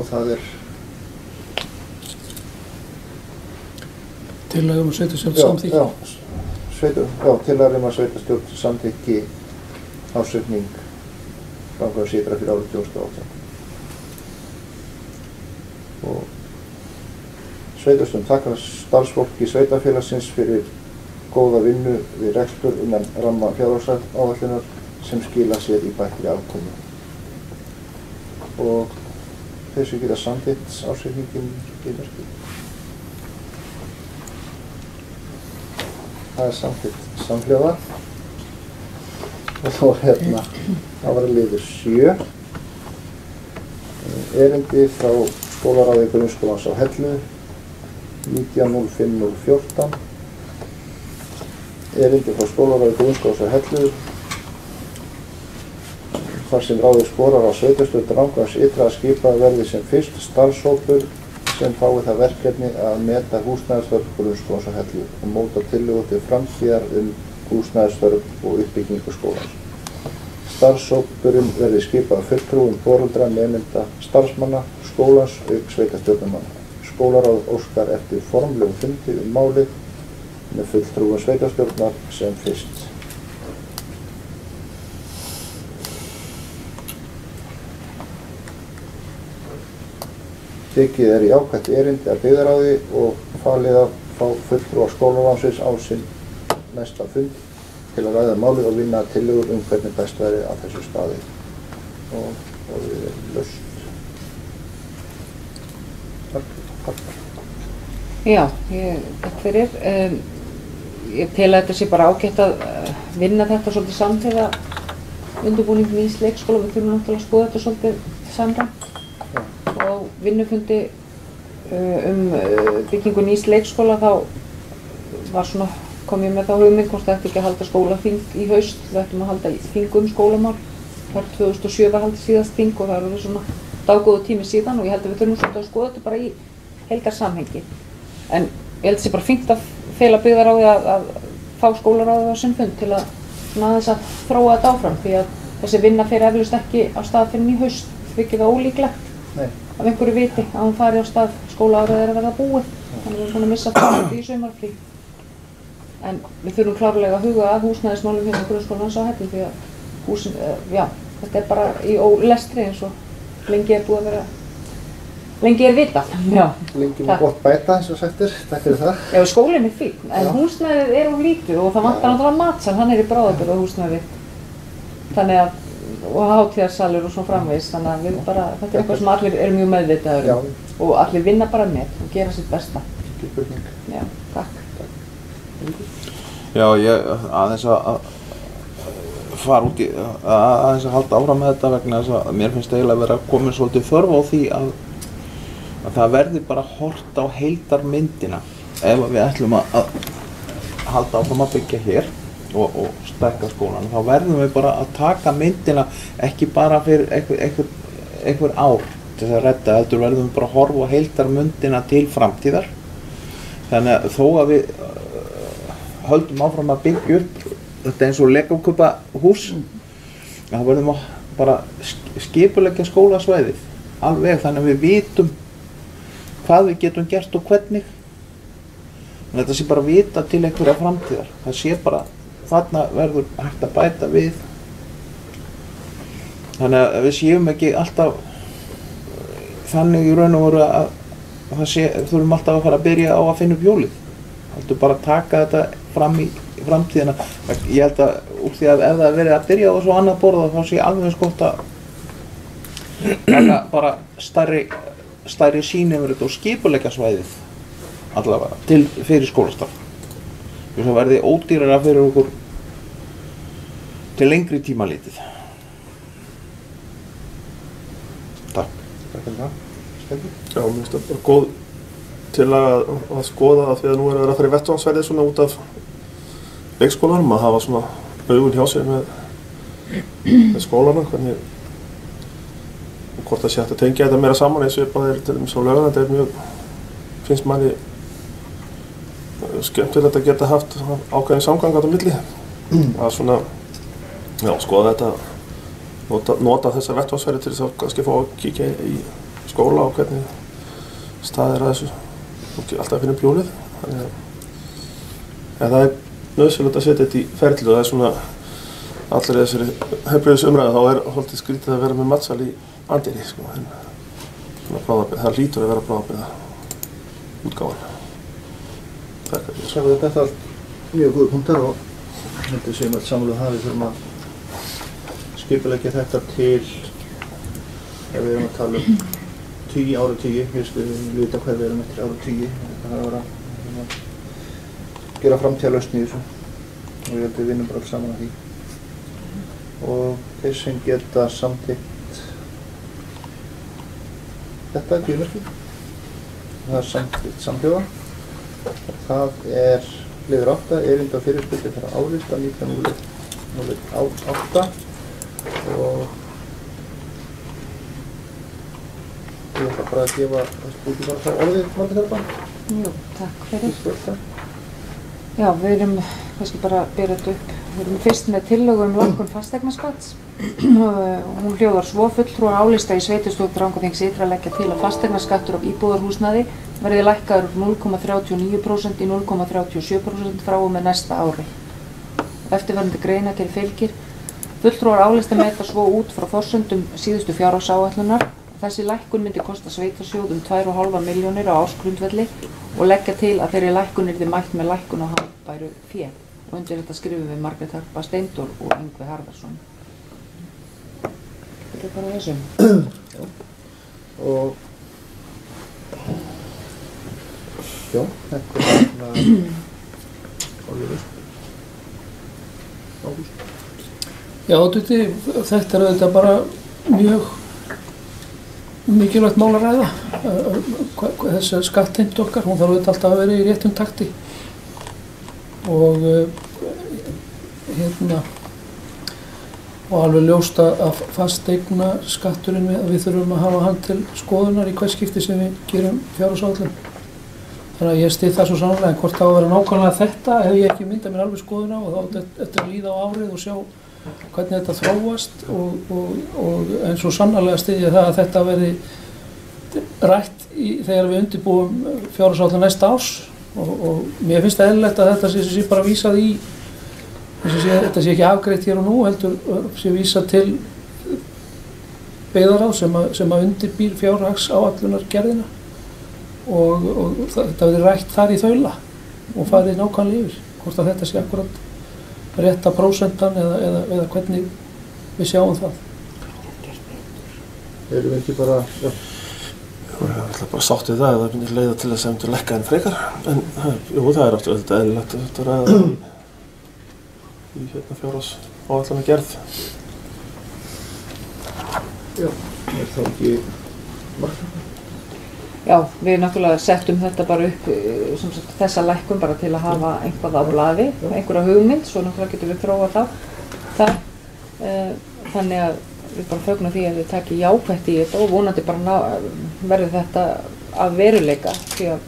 og það er Tillaga um að sveitarstjórn samþykki. Tillaga um að sveitarstjórn samþykki ársreikning framkvæmda sytra fyrir árið 2018. Og sveitarstjórn þakkar starfsfólki sveitarfélagsins fyrir góða vinnu við rekstur innan ramma fjárhagsáætlunar sem skila sér í bættri afkomu. Og þessu geta samþykkt ársreikningin í verki. Það er samþykkt samhljóða. Og þá það var liður 7. Erindi frá skólaráði grunnskólans á Hellu 19.05.014. Erindi frá skólaráði grunnskólans á Hellu þar sem ráðið skorar á sveitarstjórn Rangárþings ytra að skipa verði sem fyrst starfshópur sem fái það verkefni að meta húsnæðisþörf grunnskólans á Hellu og móta tillögur til framtíðar húsnæðisþörf og uppbyggingu skólans. Starfshópurinn verði skipað fulltrúum foreldra, nemenda, starfsmanna, skólans auk sveitarstjórnarmanna. Skólaráð óskar eftir formlegum fundi málið með fulltrúum sveitarstjórnar sem fyrst. Tekið í jákvætt erindi að byggðarráði og falið að fá fulltrúa skólaráðsins á sinn næsta fund til að ræða málið og vinna tillögur hvernig best væri að þessu staði. Og við erum laust. Takk. Já, takk fyrir. Ég tel að þetta sé bara ágætt að vinna þetta svolítið samhliða undirbúning nýs leikskóla. Við þurfum náttúrulega að skoða þetta svolítið samræmt. Og vinnufundi byggingu nýs leikskóla þá kom ég með þá hugmynd hvort það ætti ekki að halda skólaþing í haust. Við ættum að halda þing skólamál. Þar 2007 var haldið síðast þing og það eru svona dágóðu tími síðan og ég held að við þurfum svolítið að skoða þetta bara í heildarsamhengi. En ég held að það sé bara fínt að fela byggðarráði að fá skólaráðið á sinn fund til að aðeins að þróa þetta áfram því að þessi vinna fer eflaust ekki á stað fyrir í haust. Þykir það ólíklegt af einhverju viti að hún fari á stað skólaárið að verða búið. Þannig við erum búin að missa það í sumarfrí. En við þurfum klárlega að huga að húsnæðismálum hérna grunnskólans á Hellu því að þetta bara í ólestri eins og lengi búið að vera, lengi vitað. Lengi með gott bæta eins og sagt takk fyrir það. Já, skólinn fín, en húsnæðið lítið og það vantar náttúrulega matsal, hann í bráðabirgða húsnæði. Þannig að og hátíðarsalur og svona framvegis, þannig að við bara, þetta eitthvað sem allir eru mjög meðvitaður og allir vinna bara með og gera sitt besta. Ekki spurning. Já, takk. Já, ég aðeins að fara út í, aðeins að halda áfram með þetta vegna þess að mér finnst eiginlega að vera komin svolítið þörf á því að það verði bara horft á heildarmyndina ef við ætlum að halda áfram að byggja hér og stækka skólan, þá verðum við bara að taka myndina ekki bara fyrir einhver ár til þess að redda, heldur verðum við bara að horfa á heildarmyndina til framtíðar. Þannig að þó að við höldum áfram að byggja upp þetta eins og leikskólahús, þá verðum við bara skipuleggja skólasvæðið alveg þannig að við vitum hvað við getum gert og hvernig. En þetta sé bara vita til einhverja framtíðar. Það sé bara þarna verður hægt að bæta við. Þannig að við séum ekki alltaf þannig í raun og veru að þurfum alltaf að fara að byrja á að finna upp hjólið. Heldur bara að taka þetta fram í framtíðina. Ég held að úr því að ef það verið að byrja á þessu annað borða þá sé alveg eins gott að taka bara stærri sýn yfir þetta og skipuleggja svæðið allavega fyrir skólastarf. Það verði ódýrara fyrir okkur til lengri tíma litið. Takk. Takk fyrir það. Stendur? Já, mér finnst það bara góð til að skoða að því að nú er að fara í vettvangsferðir svona út af leikskólanum að hafa svona augun hjá sér með skólana, hvernig og hvort það sé hægt að tengja þetta meira saman eins og ég bara til dæmis á Laugarnar, þetta mjög, finnst manni skemmtilegt að geta haft ákveðin samgang á milli. Að svona, já, skoða þetta, nota þessa vettvangsferðir til þess að kannski fá að kíkja í skóla og hvernig staðir að þessu og alltaf að finna bjólið. Þannig að það er nauðsynlegt að setja þetta í ferli og það er svona allir þessari heilbrigðisumræðu þá er svolítið skrítið að vera með matsal í Andeyri sko, en svona bráðabirgða, það hlýtur að vera bráðabirgða útgáfan. Takk fyrir. Þetta er allt mjög góð punktar og heldur sem öll sammála það við þurfum að skipuleggja þetta til, ef við erum að tala um 10 áratugi, við vita hvað við erum eftir áratugi, það er að vera að gera framtíðarlausn í þessu og ég held við vinnum bara alls saman að því. Og þeir sem geta samþykkt þetta kvíðmerki, það er samþykkt samhljóða. Það er liður 8, erinda og fyrirspurning fyrir álista 1908 og ég ætla bara að gefa þessu bara frá orðið Margrét Hörpa. Jú, takk fyrir. Já, við erum kannski bara að bera þetta upp. Við erum fyrst með tillögu lækkun fasteignaskatts. Hún hljóðar svo: fulltrúar álista í sveitarstjórn Rangárþings ytra leggja til að fasteignaskattur á íbúðarhúsnæði verði lækkaður úr 0,39% í 0,37% frá og með næsta ári. Eftirfarandi greinargerð fylgir. Fulltrúar álista meta svo út frá forsendum síðustu fjárhagsáætlunar. Þessi lækkun myndi kosta sveitarsjóð 2,5 milljónir á ársgrundvelli og leggja til að þeirri lækkun yrði mætt með lækkun á handbæru fé. Og undir þetta skrifum við Margrét Hörpa Steindór og Yngvi Harðarsson. Þetta er bara þessum. Og já, þetta er orðið Ágúst. Já, þetta er auðvitað bara mjög mikilvægt mál að ræða. Þessi skattheimta okkar, hún þarf auðvitað alltaf að vera í réttum takti. Og og alveg ljóst að fasteigna skatturinn við þurfum að hafa hann til skoðunar í hvert skipti sem við gerum fjárhagsáætlun. Þannig að ég styð það svo sannlega, en hvort það á að vera nákvæmlega þetta hef ég ekki myndað mér alveg skoðun á og þá eftir að líða á árið og sjá hvernig þetta þróast og en svo sannlega styð ég það að þetta verði rætt þegar við undirbúum fjárhagsáætlun næsta árs. Og mér finnst það eðlilegt að þetta sé bara vísað í, þetta sé ekki afgreitt hér og nú, heldur sé vísað til byggðarráðs sem að undirbýr fjárhagsáætlunargerðina og þetta verði rætt þar í þaula og farið nákvæmlega yfir, hvort að þetta sé akkurat rétta prósentan eða hvernig við sjáum það. Erum við ekki bara, já. Ég ætla bara sátt við það, það myndi leiða til þess að myndu lekka enn frekar, en jú, það er aftur auðvitað eðlilegt að þetta ræða í fjárhagsáætlunargerð. Já, er það ekki Margrét? Já, við náttúrulega settum þetta bara upp, þessa lækkun bara til að hafa einhvað á blaði, einhverja hugmynd, svo náttúrulega getum við þróað það. Þannig að við bara fögnum því að við taki jákvætt í þetta og vonandi bara verður þetta að veruleika því að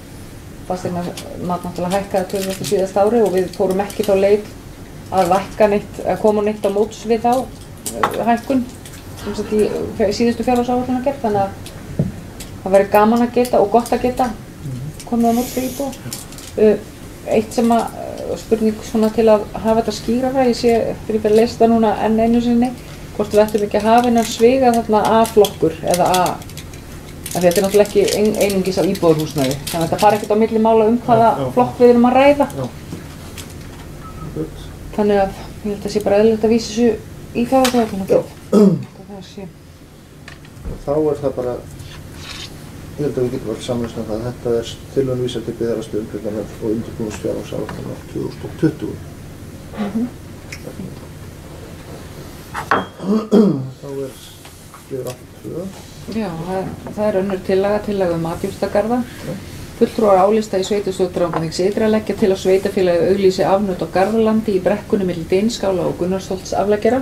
fasteignamat náttúrulega hækkaði töluvert á síðasta ári og við fórum ekki þá leið að lækka neitt, að koma neitt á móts við þá hækkun sem sagt í síðustu fjárhagsáætlunargerð, þannig að það væri gaman að geta og gott að geta komið á móts við íbúa. Eitt sem að spurning svona til að hafa þetta skýrara, ég sé fyrir að lesa það núna enn einu sinni, hvort við ættum ekki að hafa innan sviga þarna A-flokkur eða þetta er náttúrulega ekki einungis af íbúðarhúsnæði, þannig að þetta fari ekkert á milli mála hvaða flokk við erum að ræða. Þannig að ég held að það sé bara eðlilegt að vísa þessu í fjárhagsáætlunargerð. Þá er það bara, ég held að við getum alls samlust um það að þetta er tilhögun vísað til byggðarastöðu umfjöllunar og undirbúningsfjárhagsáætlunar 2020. Þá er liður 8.2. Já, það er önnur tillaga matjurtagarða. Fulltrúar álista í sveitarstjórn Rangárþings ytra leggja til að sveitarfélagið auglýsi afnot á garðalandi í brekkunni milli Deinskála og Gunnarsholts afleggjara.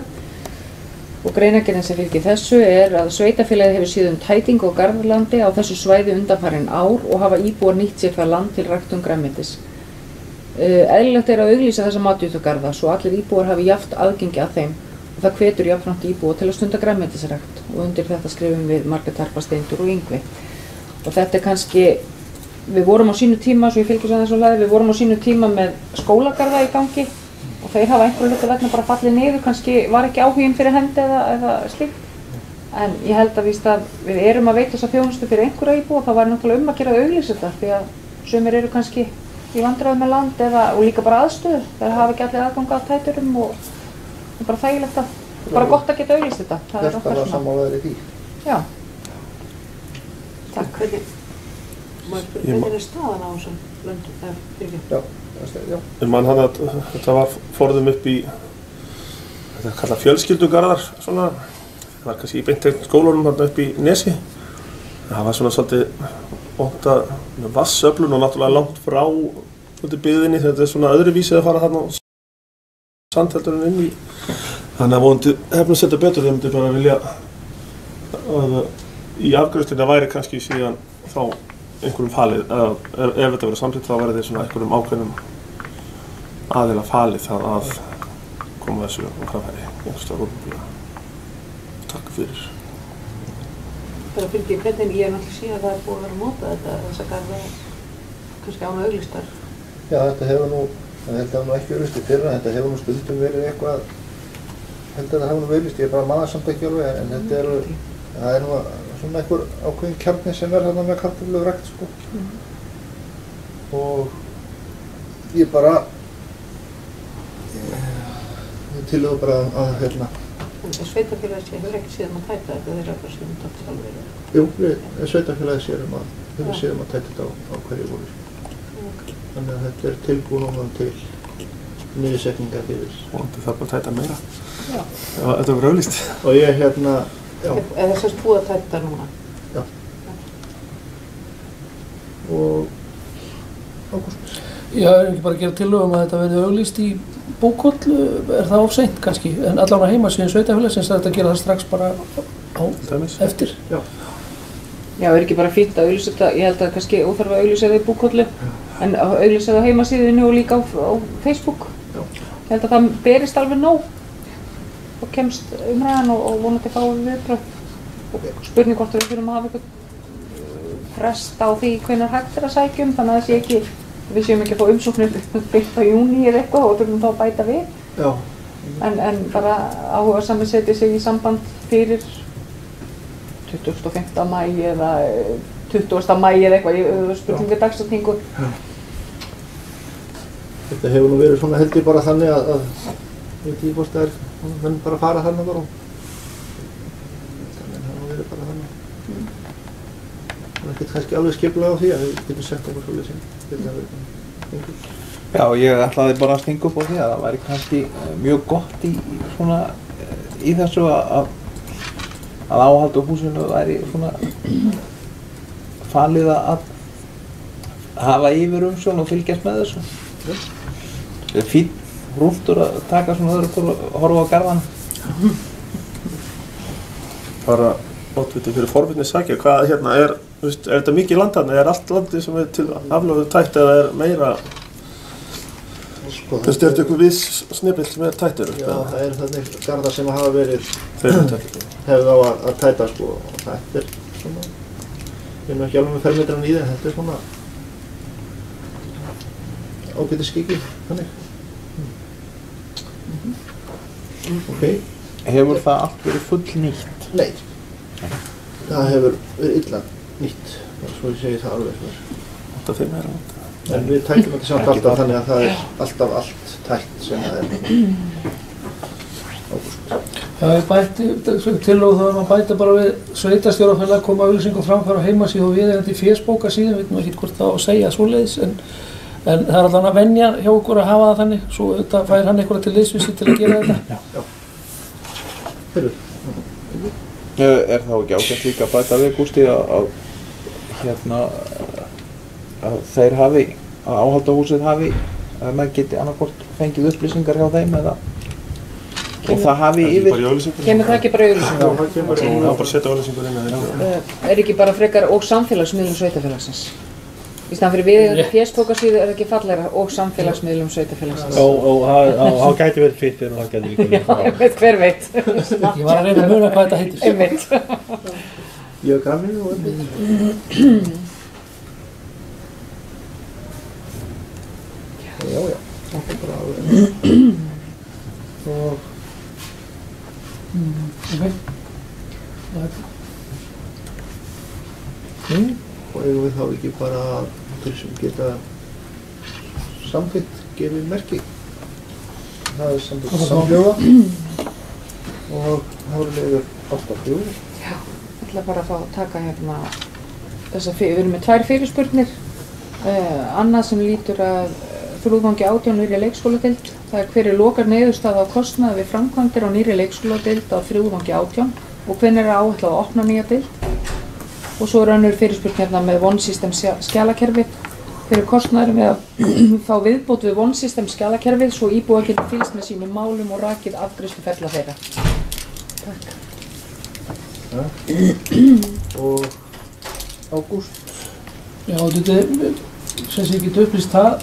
Og greinargerðin sem fylgir þessu er að sveitarfélagið hefur síðan tætingu á garðalandi á þessu svæði undanfarin ár og hafa íbúar nýtt sér það land til ræktun grænmetis. Eðlilegt er að auglýsa þessa matjurtagarða svo allir íbúar hafi jafnt aðgengi að þeim og það hvetur jafnframt íbúa til að stunda grænmetisrækt. og undir þetta skrifum við Margrét Harpa, Steindur og Yngvi. Og þetta kannski, við vorum á sínu tíma, svo ég fylgis aðeins á hlaði, við vorum á sínu tíma með skólagarða í gangi og þeir hafa einhverju hluti vegna bara fallið niður, kannski var ekki áhuginn fyrir hendi eða slíkt. En ég held að víst að við erum að veita þessa þjónustu fyrir einhverja íbúa, þá var náttúrulega að gera að auglýsa þetta því að sumir eru kannski í vandræðum með land og líka bara aðstöðu. Þeir hafa ekki allir aðgang að tæturum og bara þægilegt að, bara gott að geta auglýst þetta. Það er okkar svona. Sammálaður í því. Já. Takk. Hvernig er staðan á þessum löndum? Já. Man hann að þetta var forðum upp í, þetta er kallað fjölskyldugarðar, svona. Það var kannski í beintegn skólunum þarna upp í Nesi. Það var svona svolítið vont að vassöflun og náttúrulega langt frá út í byggðinni. Þetta er svona öðruvísi að fara þarna á sandheldurinn inn í. Þannig að vonandi hefnum að setja betur, þeir myndi bara vilja að í afgreiðslunni væri kannski síðan þá einhverjum falið, ef þetta verður samþykkt þá verður þeir svona einhverjum ákveðnum aðila falið að koma þessu á framfæri einhverstaðar opinberlega. Takk fyrir. Bara fylgir hvernig ég náttúrulega sé að það er búið að vera að nota þessa garða kannski án auglýstar. Já, þetta hefur nú, ég held að það nú ekki auglýst í fyrra, þetta hefur nú stundum verið eitthvað, held að það hefur nú auglýst, ég bara maður samt ekki alveg, en þetta það er nú svona einhver ákveðin kjarni sem er þarna með kartöflurækt, sko. Og ég bara, ég tillögu bara að Sveitarfélagið hefur ekki séð að tæta þetta þeirra bara sem þetta alveg er? Jú, sveitarfélagið séum að tæta þetta á hverju voru. Þannig að þetta er tilbúin til niðursetningar fyrir. Vonandi þarf bara að tæta meira. Já. Þetta var auglýst. Og ég já. Er þess að búið að tæta þetta núna? Já. Og ágúst. Já, er ekki bara að gera tillögum að þetta verði auglýst í bókhollu, er það of seint kannski, en allan á heimasíðum sveitafélagsins er þetta að gera það strax bara á eftir. Já. Já, er ekki bara fínt að auglýsa þetta, ég held að kannski óþarf að auglýsa það í bókhollu, en að auglýsa það á heimasíðinu og líka á Facebook. Já. Ég held að það berist alveg nóg og kemst umræðan og vonandi fáum við viðbrögð. Og spurning hvort við þurfum að hafa eitthvað frest á því hvenær hægt er að sækja þannig að það sé ekki við séum ekki að fá umsóknir byggt á júní eða eitthvað og þurfum þá að bæta við. Já. En bara áhugasamir setja sig í samband fyrir 25. maí eða 20. maí eða eitthvað, spurning við dagsetningu. Þetta hefur nú verið svona held ég bara þannig að ég veit ekki hvort það er, menn bara fara þarna bara. Þannig að það hefur verið bara þannig. Það er ekkert kannski alveg skipulega á því að við getum sett okkur svolítið sem getur að vera einhver. Já, ég ætlaði bara að stinga upp á því að það væri kannski mjög gott í þessu að áhald á húsinu væri svona falið að hafa yfir umsjón og fylgjast með þessu. Það er fín rúltur að taka svona öðru og horfa á garðana. Bara ótviti fyrir forvitni sakir, hvað hérna er þetta mikið land þarna? Er allt landið sem er til aflöfuð tætt eða er meira? Er þetta eitthvað viss snipill sem er tættur? Já, það er þannig garðar sem hafa verið hefðu á að tæta sko og þetta er svona, ég er nú ekki alveg með fermetran í það, þetta er svona ágætis skiki, þannig. Ok. Hefur það allt verið fullnýtt? Nei, það hefur verið illa nýtt, svo ég segi það alveg fyrir. 8-5 er það. En við tækjum þetta samt alltaf þannig að það er alltaf allt tætt sem það er ágúst. Já, ég bætti tillögu þá að maður bæti bara við sveitarstjórafélag að koma auglýsingu framfæra á heimasíðu og viðeigandi fésbókarsíðu, við veitum ekki hvort það á að segja svoleiðis, en það er alltaf að venja hjá okkur að hafa það þannig, svo þetta fær hann eitthvað til liðsvísi til að gera þetta. Já. Heyrðu. Er þá ekki ágætt líka að bæta við Gústi að þeir hafi, að áhaldahúsið hafi, að maður geti annarkvort fengið upplýsingar hjá þeim eða og það hafi yfir. Kemur það ekki bara í auglýsingu? Já, bara setja auglýsingur inn að þeirra. Er ekki bara frekar og samfélagsmiðlum sveitafélagsins? Í staðan fyrir við fésbókarsíðu er ekki fallegra og samfélagsmiðlum sveitafélagsins. Og það gæti verið Twitter og það gæti líka verið. Já, hver veit. Ég var að reyna að muna hvað þetta heitir. Einmitt. Ég hef gamminu og já, þetta bara alveg. Og og eigum við þá ekki bara til sem geta samþykkt gefið merki. Það er samhljóða og þá er leiður 8-4. Já, ég ætla bara að fá að taka hérna við erum með 2 fyrirspurnir. Annað sem lýtur að þrúðvangi 18 nýrri leikskóladeild. Það er hver lokar niðurstaða á kostnaði við framkvæmdir á nýrri leikskóladeild á þrúðvangi 18 og hvenær er áætlað að opna nýja deild. Og svo er önnur fyrirspurn hérna með OneSystem skjalakerfi. Fyrir kostnaður með að fá viðbót við OneSystem skjalakerfið svo íbúar getur fylgst með sínum málum og rakið afgreiðsluferla þeirra. Takk. Og Ágúst. Já, þetta er, sem sé ég get upplýst það,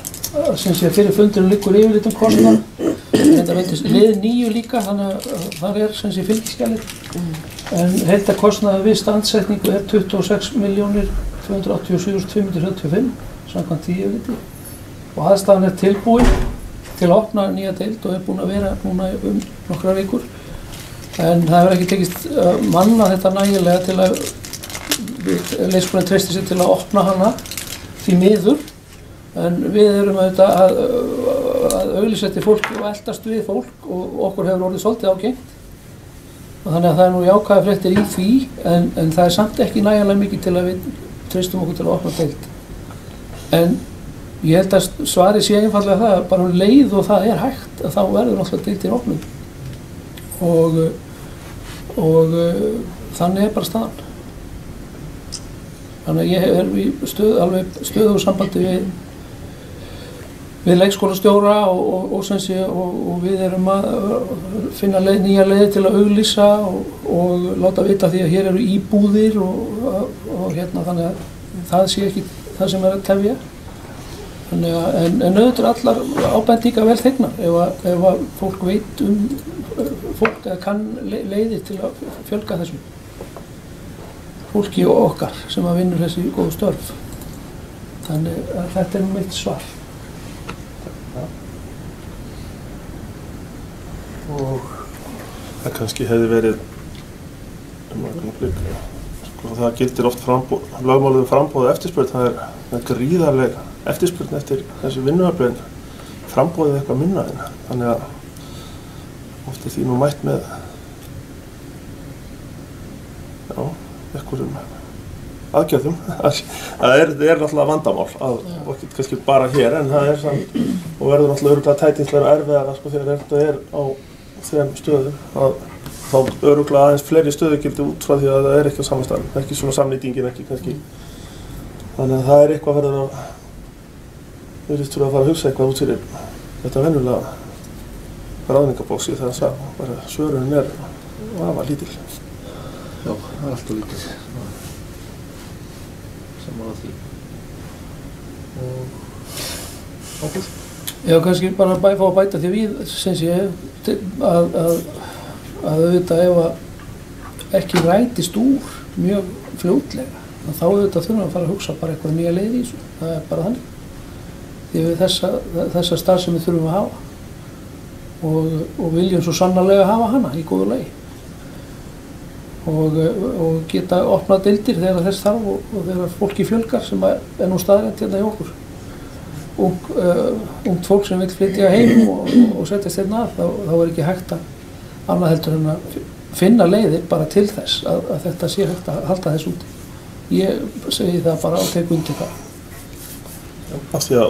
sem sé fyrir fundurinn liggur yfirlit kostnað. Þetta veitist lið 9 líka, þannig að þar er sem sé fylgiskjalið. En heildarkostnaður við standsetningu er 26.287.535 samkvæmt því yfirliti. Og aðstæðan er tilbúin til að opna nýja deild og er búin að vera núna nokkrar vikur. En það hefur ekki tekist manna þetta nægilega til að leikskólinn treystir sig til að opna hana því miður. En við erum auðvitað að auglýsa eftir fólki og eldast við fólk og okkur hefur orðið svolítið ágengt. Og þannig að það er nú jákvæðar fréttir í því en það er samt ekki nægilega mikið til að við treystum okkur til að opna deild. En ég held að svarið sé einfallega það að bara leið og það er hægt að þá verður alltaf deildin opnum. Og þannig er bara staðan. Þannig að ég er í stöðugu sambandi við leikskólastjóra og við erum að finna nýja leiðir til að auglýsa og láta vita því að hér eru íbúðir og hérna þannig að það sé ekki það sem er að tefja. Þannig að en auðvitað allar ábendingar vel þegnar ef að fólk veit fólk eða kann leiðir til að fjölga þessum fólki og okkar sem að vinnur þessi góðu störf. Þannig að þetta er mitt svar. Og það kannski hefði verið það gildir oft lögmálið frambóð og eftirspurn. Það er gríðarleg eftirspurn eftir þessu vinnuafli en frambóðið eitthvað minna en þannig að oft er því nú mætt með einhverjum aðgjörðum. Það er náttúrulega vandamál og ekki kannski bara hér en það er samt og verður náttúrulega örugglega tætingslega erfiðara þegar þetta er á þeim stöðum að þá örugglega aðeins fleiri stöðugildi út frá því að það er ekki á sama staðnum, ekki svona samnýtingin ekki kannski. Þannig að það er eitthvað verður að virðist að fara að hugsa eitthvað út fyrir þetta venjulega ráðningabóksi þegar það bara svörunin er afar lítil. Já, það er alltaf lítið. Sammála því. Og Ágúst? Já, kannski bara fá að bæta því við sem sé að auðvitað ef að ekki rætist úr mjög fljótlega þá auðvitað þurfum að fara að hugsa bara eitthvað nýja leið í þessu. Það er bara þannig. Því við þessa starfsemi þurfum að hafa og viljum svo sannarlega hafa hana í góðu lagi. Og geta opnað deildir þegar þess þarf og þegar fólki fjölgar sem er nú staðrænt hérna hjá okkur. Ungt fólk sem vil flytja heim og setjast hérna að þá er ekki hægt að annað heldur en að finna leiðir bara til þess að þetta sé hægt að halda þess úti. Ég segi það bara og tek undir það. Af því að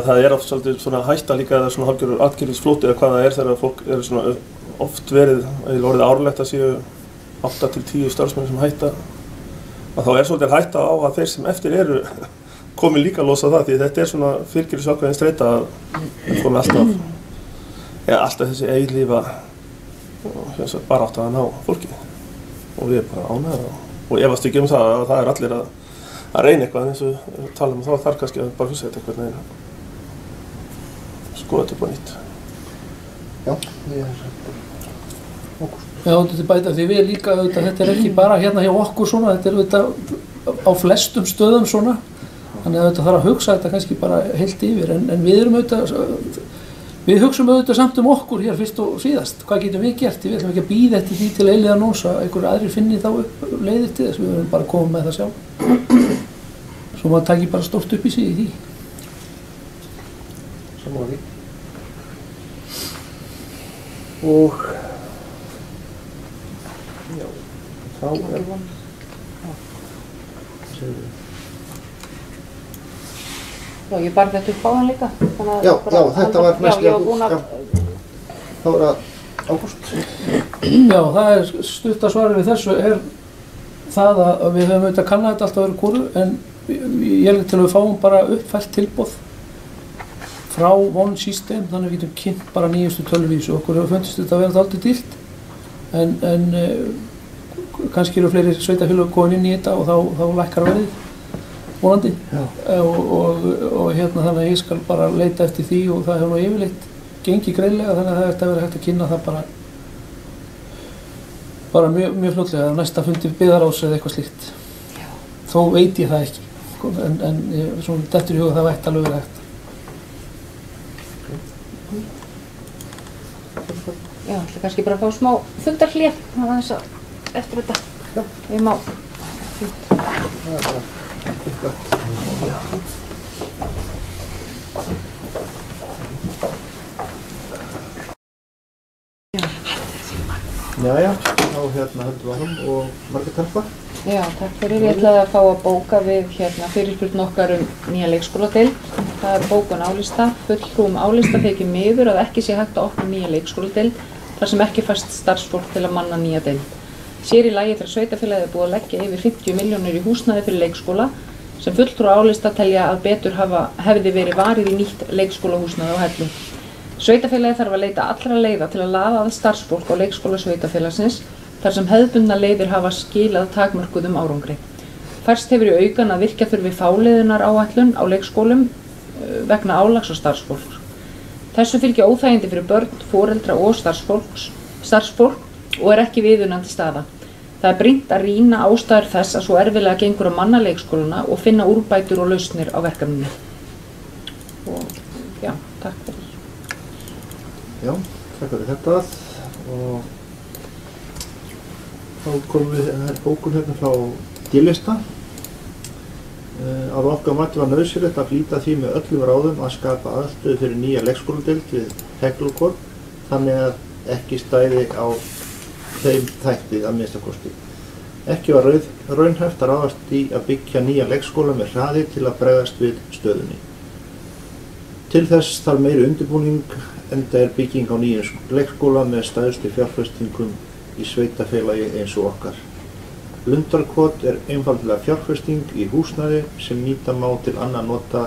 það er oft svolítið svona hætta líka eða svona hálfgerður atgerðisflóti eða hvað það er þegar fólk er svona oft verið árlegt að séu 8-10 starfsmenn sem hætta að þá er svolítið hætta á að þeir sem eftir eru komi líka að losa það því þetta er svona fylgirisakvæðin streita að komi alltaf þessi eilífa barátta að ná fólki og við erum bara ánægðir og efast ekki það að það er allir að að reyna eitthvað eins og við talum þá þarf kannski að bara hugsa þetta hvernig er skoða þetta upp á nýtt. Já, ég er Já, þetta bæta því við líka auðvitað, þetta er ekki bara hérna hjá okkur svona, þetta er auðvitað á flestum stöðum svona, þannig að auðvitað þarf að hugsa þetta kannski bara heilt yfir, en við erum auðvitað, við hugsum auðvitað samt okkur hér fyrst og síðast, hvað getum við gert, við ætlum ekki að bíða eftir því til eilíðar nóns að einhverju aðrir finni þá upp leiðir til þess, við verðum bara að koma með það sjálf, svo maður taki bara stórt upp í sig í því. sammála því. Og já, þá er Já, ég bar þetta upp á hann líka. Já, þetta var næst Já, ég var búin að... Þá er það Ágúst. Já, það er stutta svarið við þessu er það að við höfum auðvitað kannað þetta alltaf öðru hvoru, en ég legg til að við fáum bara uppfært tilboð frá One System, þannig að við getum kynnt bara nýjustu tölvuvísu. Okkur hefur fundist þetta að vera dálítið dýrt, en kannski eru fleiri sveitafélög komin inn í þetta og þá lækkar verðið, vonandi. Og hérna þannig að ég skal bara leita eftir því og það hefur nú yfirleitt gengið greiðlega, þannig að það ætti að vera hægt að kynna það bara mjög fljótlega, næsta fundi byggðarás eða eitthvað slíkt. Þó veit ég það ekki, en svona dettur í huga það vætti alveg verið hægt. Já, ætla kannski bara að fá smá fundarhlé aðeins eftir þetta. Já. Ég má. Jæja, þá hérna höldum við áfram og Margrét Helga. Já, takk fyrir. Ég ætlaði að fá að bóka við fyrirspurn okkar nýja leikskóladeild. Það er bókun álista. Fulltrúum álista þykir miður að ekki sé hægt að opna nýja leikskóladeild þar sem ekki fæst starfsfólk til að manna nýja deild. Sér í lagi þegar sveitarfélagið er búið að leggja yfir 50 milljónir í húsnæði fyrir leikskóla sem fulltrú álista telja að betur hefði verið varið í nýtt leikskólahúsnæði á Hellu. Sveitarfélagið þarf að leita allra leiða til að laða að starfsfólk á leikskóla sveitarfélagsins þar sem hefðbundna leiðir hafa skilað takmörkuðum árangri. Færst hefur í aukan að virkja þurfi fáleiðunaráætlun á leikskólum vegna álags og starfsfólks. Þessu fylgja óþægindi fyrir börn, foreldra og starfsfólk og er ekki viðunandi staða. Það er brýnt að rýna ástæður þess að svo erfiðlega gengur að manna leikskólana og finna úrbætur og lausnir á verkefninu. Og já, takk fyrir. Já, takk fyrir þetta og þá komum við bókun hérna frá D-lista. Að okkar mati var nauðsynlegt að flýta því með öllum ráðum að skapa aðstöðu fyrir nýja leikskóladeild við Heglukorp þannig að ekki stæði á þeim þætti að minnsta kosti. Ekki var raunhæft að ráðast í að byggja nýja leikskóla með hraði til að bregðast við stöðunni. Til þess þarf meiri undirbúning enda er bygging á nýjum leikskóla með stærstu fjárfestingum í sveitafélagi eins og okkar. Lundarkot er einfaldlega fjárfesting í húsnæði sem nýta má til annað nota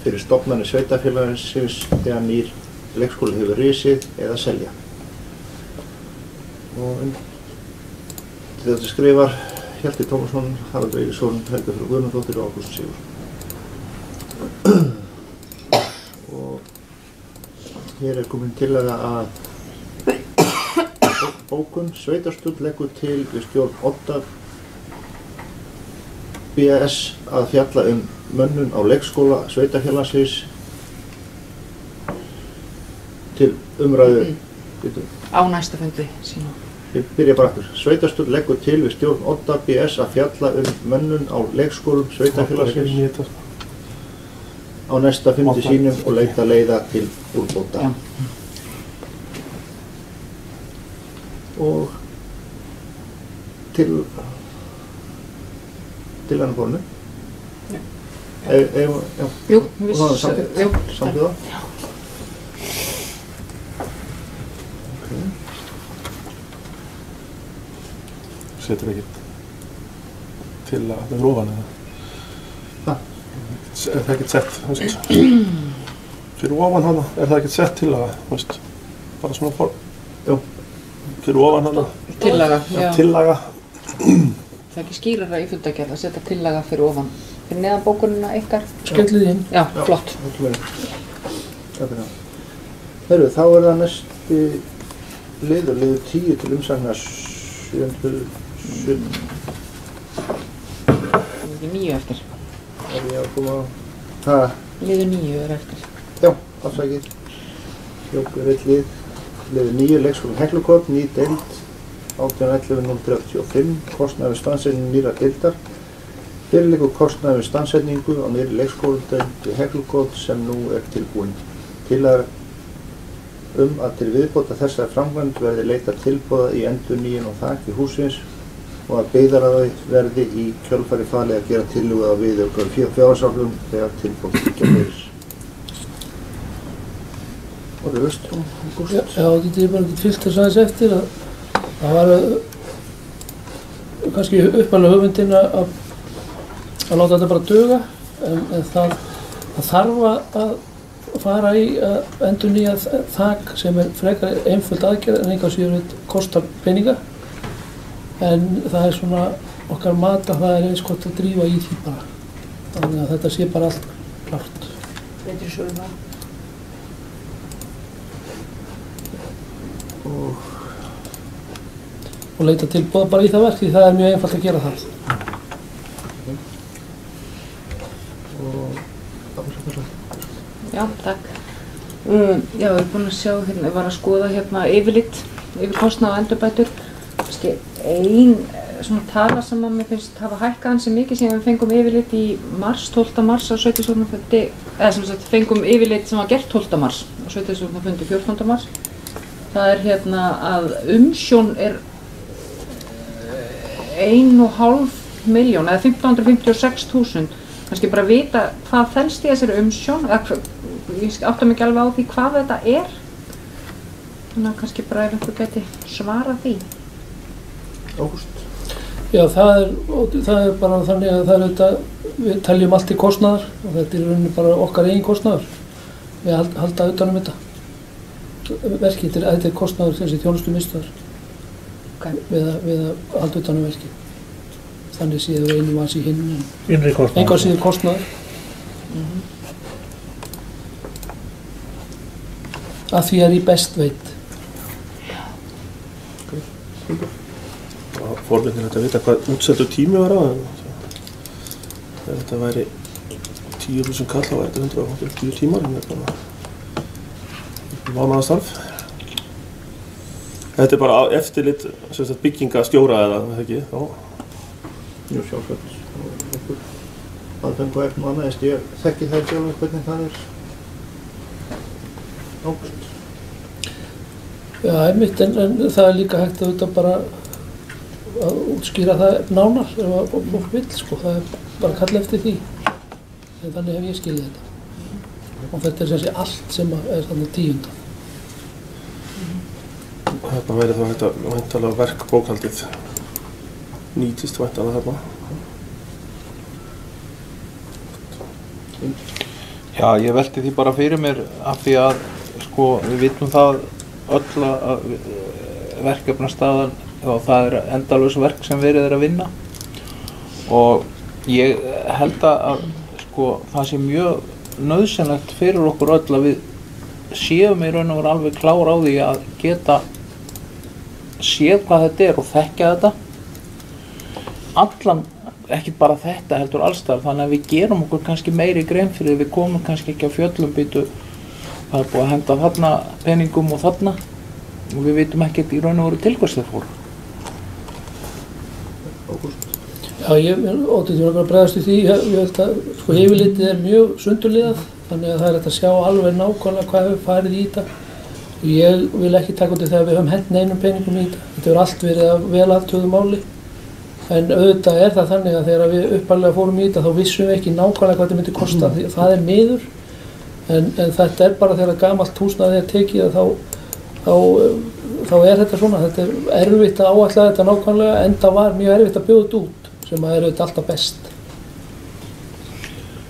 fyrir stofnanir sveitafélagsins þegar nýr leikskóli hefur risið eða selja. Og þetta skrifar Hjalti Tómasson, Haraldur Eiríksson, Helga frá Guðmundsdóttir og Ágúst Sigurðsson. Og hér er komin tillaga að bókun sveitarstjórn leggur til við stjórn Odda BS að fjalla mönnun á leikskóla sveitarfélagsins til umræðu. Á næsta fundi sína. Við byrja bara aftur. Sveitarstjórn leggur til við stjórn Odda BS að fjalla mönnun á leikskólum sveitarfélagsins á næsta fundi sínum og leita leiða til úrbóta. Já. Og til hennar borðinu. Já. Jú, og það er samtíða. Já. Setur ekkert til að það er ofan eða? Hæ? Er það ekkert sett, veist? Fyrir ofan hana, er það ekkert sett til að, veist? Bara svona form? Jú. Fyrir ofan hana? Tillaga, já. Tillaga. Það er ekki skýrara í fundargerð að setja tillaga fyrir ofan. Fyrir neðan bókunina ykkar. Skellið inn. Já, flott. Herru, þá er það næsti liður 10 til umsagnar 707. Það er ekki 9 eftir. Er ég að koma á? Liður 9 er eftir. Já, afsakið. Jókur eitt liður 9, leikskólinn Heklukot, ný deild, 18.11.035, kostnaður við staðsetningu nýrra deildar. Fyrir liggur kostnaður við staðsetningu á nýrri leikskóladeild við Heklukot sem nú er tilbúin. Tillaga að til viðbótar þessari framkvæmd verði leitað tilboða í endurnýjun og þaki hússins og að byggðarráði verði í kjölfari falið að gera tillögu á viðauka fjárhagsáhrifum þegar tilboð liggja fyrir. Og það veist, Ágúst? Já, þetta er bara ekki fyllt þess aðeins eftir að það var kannski uppalega hugmyndin að láta þetta bara duga en það þarf að fara í að endurnýja þak sem er frekar einföld aðgerð en einhvað síður kostar peninga en það er svona okkar mat að það er eins gott að drífa í því bara þannig að þetta sé bara allt klárt. Betri sögum það. Og leita tilboða bara í það verk því það er mjög einfalt að gera það. Já, takk. Já, ég er búin að sjá hérna, ég var að skoða hérna yfirlit, yfir kostnað og endurbætur. Kannski ein svona tala sem að mér finnst hafa hækkað ansi mikið síðan við fengum yfirlit í mars, 12. mars á sveitarstjórnarfundi, eða sem sagt fengum yfirlit sem var gert 12. mars á sveitarstjórnarfundi 14. mars. Það er hérna að umsjón er 1,5 milljón eða 1556.000. Kannski bara vita hvað felst í þessari umsjón, ég átta mig ekki alveg á því hvað þetta er. Þannig að kannski bara ef einhver gæti svara því. Ágúst? Já, það er bara þannig að það er auðvitað, við teljum allt í kostnaðar og þetta er í rauninni bara okkar eigin kostnaðar. Við halda utan þetta. Verkið, þetta er kostnaður þessi þjónustumiðstöðvar við að halda utan verkið. Þannig séður einu vans í hinn en einhvað síður kostnaður. Að því er í best veit. Forvitnilegt að vita hvað útseldu tími var á ef þetta væri 10.000 kall þá væri þetta 110 tímar en það er bara mánaðarstarf. Þetta er bara eftirlit byggingastjóra eða ekki þá? Jú, sjálfsagt. Aðfengu eftir annað, ég þekki það sjálf hvernig það er. Ágúst? Já, einmitt, en það er líka hægt að þetta bara að útskýra það nánar ef að fólk vill, sko. Það er bara að kalla eftir því. En þannig hef ég skilið þetta. Og þetta er sem sé allt sem er þannig 10. Þetta væri þá þetta væntanlega verkbókhaldið nýtist væntanlega þarna. Já, ég velti því bara fyrir mér af því að sko við vitum það öll að verkefnastaðan og það er endalaus verk sem verið er að vinna og ég held að sko það sé mjög nauðsynlegt fyrir okkur öll að við séum í raun og veru alveg klár á því að geta séð hvað þetta er og þekkja þetta allan, ekki bara þetta heldur allstar, þannig að við gerum okkur kannski meiri grein fyrir við komum kannski ekki á fjöllum býtu það er búið að henda þarna peningum og þarna og við vitum ekkert í raun og veru til hvers það fór. Já, ég ótti því að bregðast í því, ég held að sko yfirlitið er mjög sundurliðað þannig að það er hægt að sjá alveg nákvæmlega hvað hefur farið í þetta. Ég vil ekki taka undir þegar við höfum hent neinum peningum í þetta. Þetta hefur allt verið að vel aðtöðu máli. En auðvitað er það þannig að þegar við upphaflega fórum í þetta þá vissum við ekki nákvæmlega hvað þetta myndi kosta. Það er miður. En þetta er bara þegar gamalt húsnæði er tekið þá er þetta svona. Þetta er erfitt að áætla þetta nákvæmlega en það var mjög erfitt að bjóða þetta út sem að er auðvitað alltaf best.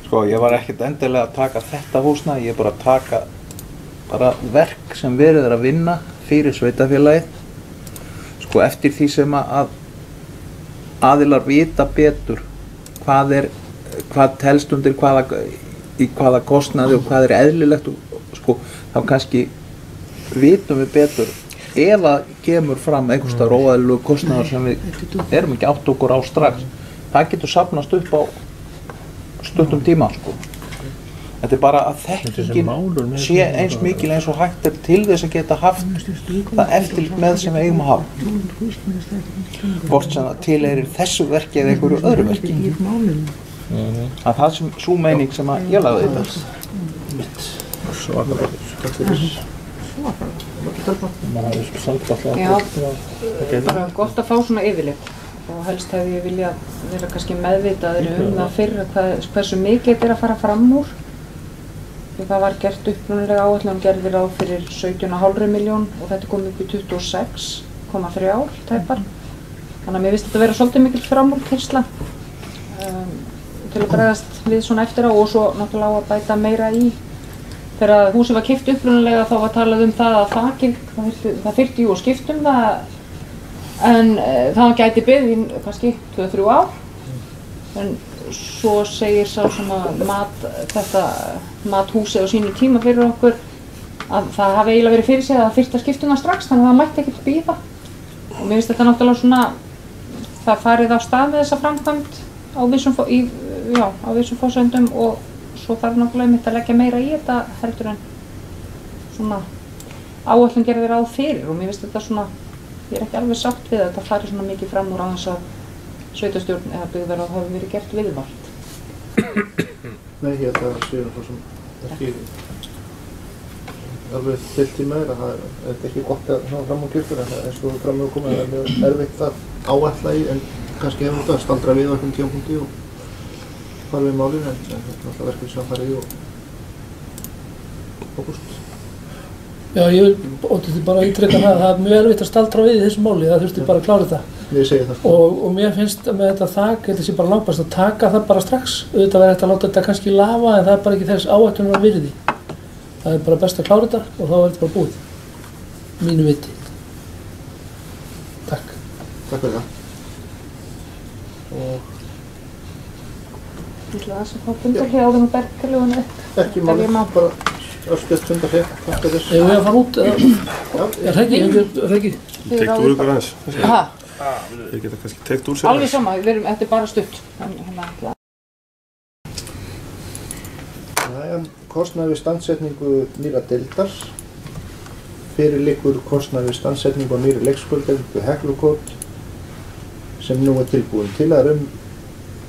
Sko ég var ekkert endilega að taka þetta húsnæði, ég er bara að taka verk sem verið er að vinna fyrir sveitarfélagið sko eftir því sem að aðilar vita betur hvað telst undir í hvaða kostnaði og hvað eðlilegt og sko, þá kannski vitum við betur ef það kemur fram einhvers staðar óeðlilegu kostnaðar sem við erum ekki átt okkur á strax. Það getur safnast upp á stuttum tíma sko. Þetta bara að þekkingin sé eins mikil eins og hægt til þess að geta haft það eftirlit með sem við eigum að hafa. Hvort sem það tilheyrir þessu verki eða einhverju öðru verki. Að það sem sú meining sem að ég lagði þetta. Já, bara gott að fá svona yfirlit og helst hefði ég vilja vera kannski meðvitaðir það fyrr hversu mikið þetta að fara fram úr. Það var gert upprunalega áætlun gerði ráð fyrir 17,5 milljón og þetta kom upp í 26,3 tæpar. Þannig að mér finnst þetta vera svolítið mikil framúrkeyrsla til að bregðast við svona eftir á og svo náttúrulega á að bæta meira í. Þegar húsið var keypt upprunalega þá var talað það að það þyrfti jú að skipta það en það gæti beðið í kannski 2-3 ár. En svo segir sá sem að mathúsið á sínu tíma fyrir okkur að það hafi eiginlega verið fyrir sig að það þyrfti að skipta það strax þannig að það mætti ekkert bíða. Og mér finnst þetta náttúrulega svona, það farið á stað með þessa framkvæmd á vissum forsendum og svo þarf náttúrulega einmitt að leggja meira í þetta heldur en svona áætlun gerði ráð fyrir og mér finnst þetta svona, ég ekki alveg sátt við að þetta fari svona mikið fram úr aðeins að sveitarstjórn eða byggðarráð hafi verið gert viðvart. Nei, ég held að séu það sem ekki alveg fyllt í með það er ekki gott að fram úr kyrkur en eins og fram úr komið er mjög erfitt að áætla í en kannski hefur þetta að staldra við á einhverjum tímapunkti og fara við málinu en þetta er alltaf verkefni sem að fara í og fókust. Já, ég vil bara ítreka það er mjög erfitt að staldra við í þessu máli, það þurfti bara að klára þetta. Ég segi það. Og mér finnst með þetta þak, þetta sé bara langbæst að taka það bara strax. Auðvitað verður þetta að láta þetta kannski lafa en það er bara ekki þess áhættunar virði. Það er bara best að klára þetta og þá er þetta bara búið. Mínu viti. Takk. Takk fyrir það. Og Ég ætla að fá fundarhlé áður með bergkaljónu upp. ekki máli, bara östuðt fundarhlé. Takk fyrir þess. Ef við að fara út, er það ekki? Tekt úr ykkur aðeins. Aha. Þeir geta kannski tekt úr sér Alveg sama, þetta er bara stutt. Kostnaður við standsetningu nýra deildar. Fyrir liggur kostnaður við standsetningu á nýri leikskóladeild við Heklukot sem nú er tilbúin. Tillaga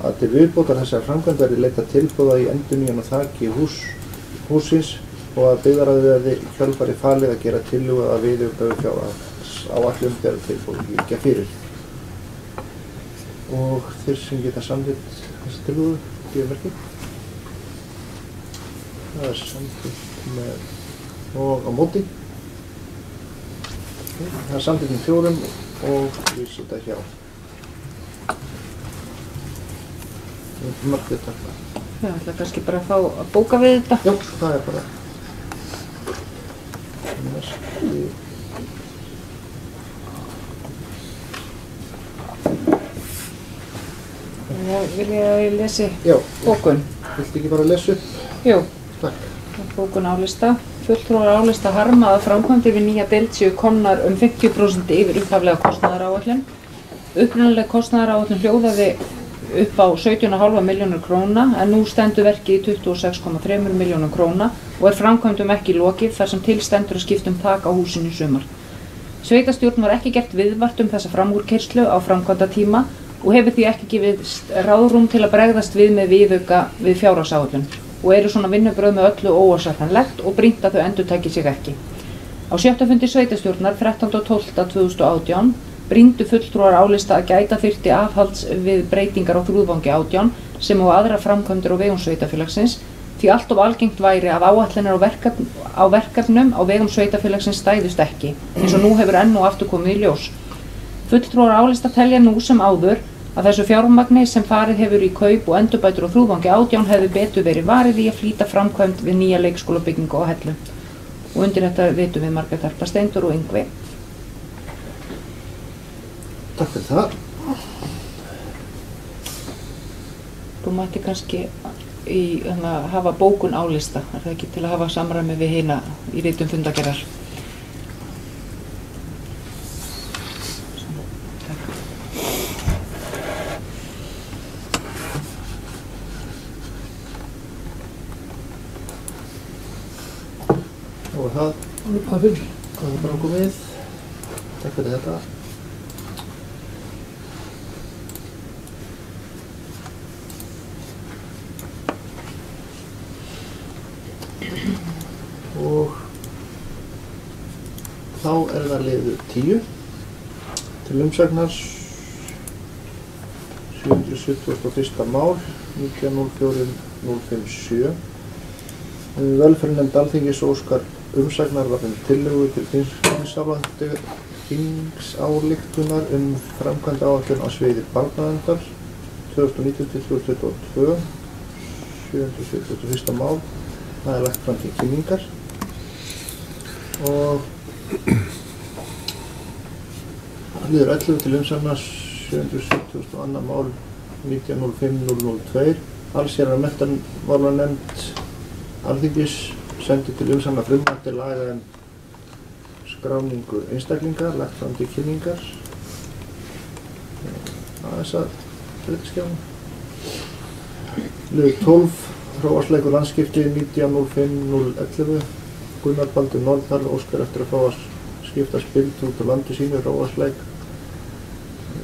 að til viðbótar þessar framkvæmd verði leitað tilboða í endurnýjun og þaki hússins og að byggðarráðið verði í kjölfarið falið að gera tillögu að viðauka fjárhagsáætlun þegar tilboð liggja fyrir. Og þeir sem geta samþykkt þessi tillögu, gefur verkið. Það er samþykkt með og á móti. Það er samþykkt með 4 og við setja hjá. Margir takk það. Já, ég ætla kannski bara að fá að bóka við þetta. Já, það er bara næsti. Vil ég að ég lesi Já. bókun? Viltu ekki bara lesa upp? Jú. Takk. Bókun álista. Fulltrúar álista harma að framkvæmdir við nýja deild séu komnar 50% yfir upphaflega kostnaðaráætlun. Upprunaleg kostnaðaráætlun hljóðaði upp á 17,5 milljónir króna en nú stendur verkið í 26,3 milljónum króna og er framkvæmdum ekki lokið þar sem til stendur að skipta þak á húsinu í sumar. Sveitarstjórn var ekki gert viðvart þessa framúrkeyrslu á framkvæmdatíma og hefur því ekki gefið ráðrúm til að bregðast við með viðauka við fjárhagsáætlun og eru svona vinnubrögð með öllu óásættanlegt og brýnt að þau endurtaki sig ekki. Á 7. fundi sveitarstjórnar 13.12.2018 brýndu fulltrúar álista að gæta þyrfti afhalds við breytingar á Þrúðvangi 18 sem og aðrar framkvæmdir á vegum sveitarfélagsins því allt of algengt væri að áætlanir á verkefnum á vegum sveitarfélagsins stæðust ekki, eins og nú hefur enn og aftur komið í ljós. Fulltrúar álista telja nú sem áður að þessu fjármagni sem farið hefur í kaup og endurbætur á Þrúðvangi 18 hefði betur verið varið í að flýta framkvæmd við nýja leikskólabyggingu á Hellu. Og undir þetta vitum við Margrét Harpa Steindór og Yngvi. Takk fyrir það. Þú mætti kannski hafa bókun álista, er það ekki til að hafa samræmi við hina í ritum fundagerðar? Og það fyrir. er bara komið. Takk fyrir þetta. Og þá það liður 10 til umsagnar 771. mál 19.04.057. Velferðarnefnd Alþingis óskar umsagnar varðandi tillögu til þingsályktun framkvæmdaáætlun á sviði barnaverndar 2019-2022. 771. mál. Það lagt fram til kynningar og það liður 11 til umsagnar 772. mál 19.05.002. Allsherjar- og menntamálanefnd Alþingis sendi til umsagnar frumvarp til laga skráningu einstaklinga, lagt fram til kynningar. Aðeins að breytiskjána. Liður 12 Hróarslækur landskipti 19.05.011. Gunnar Baldur Norðdal óskar eftir að fá að skipta spild út á landi sínu Hróarslæk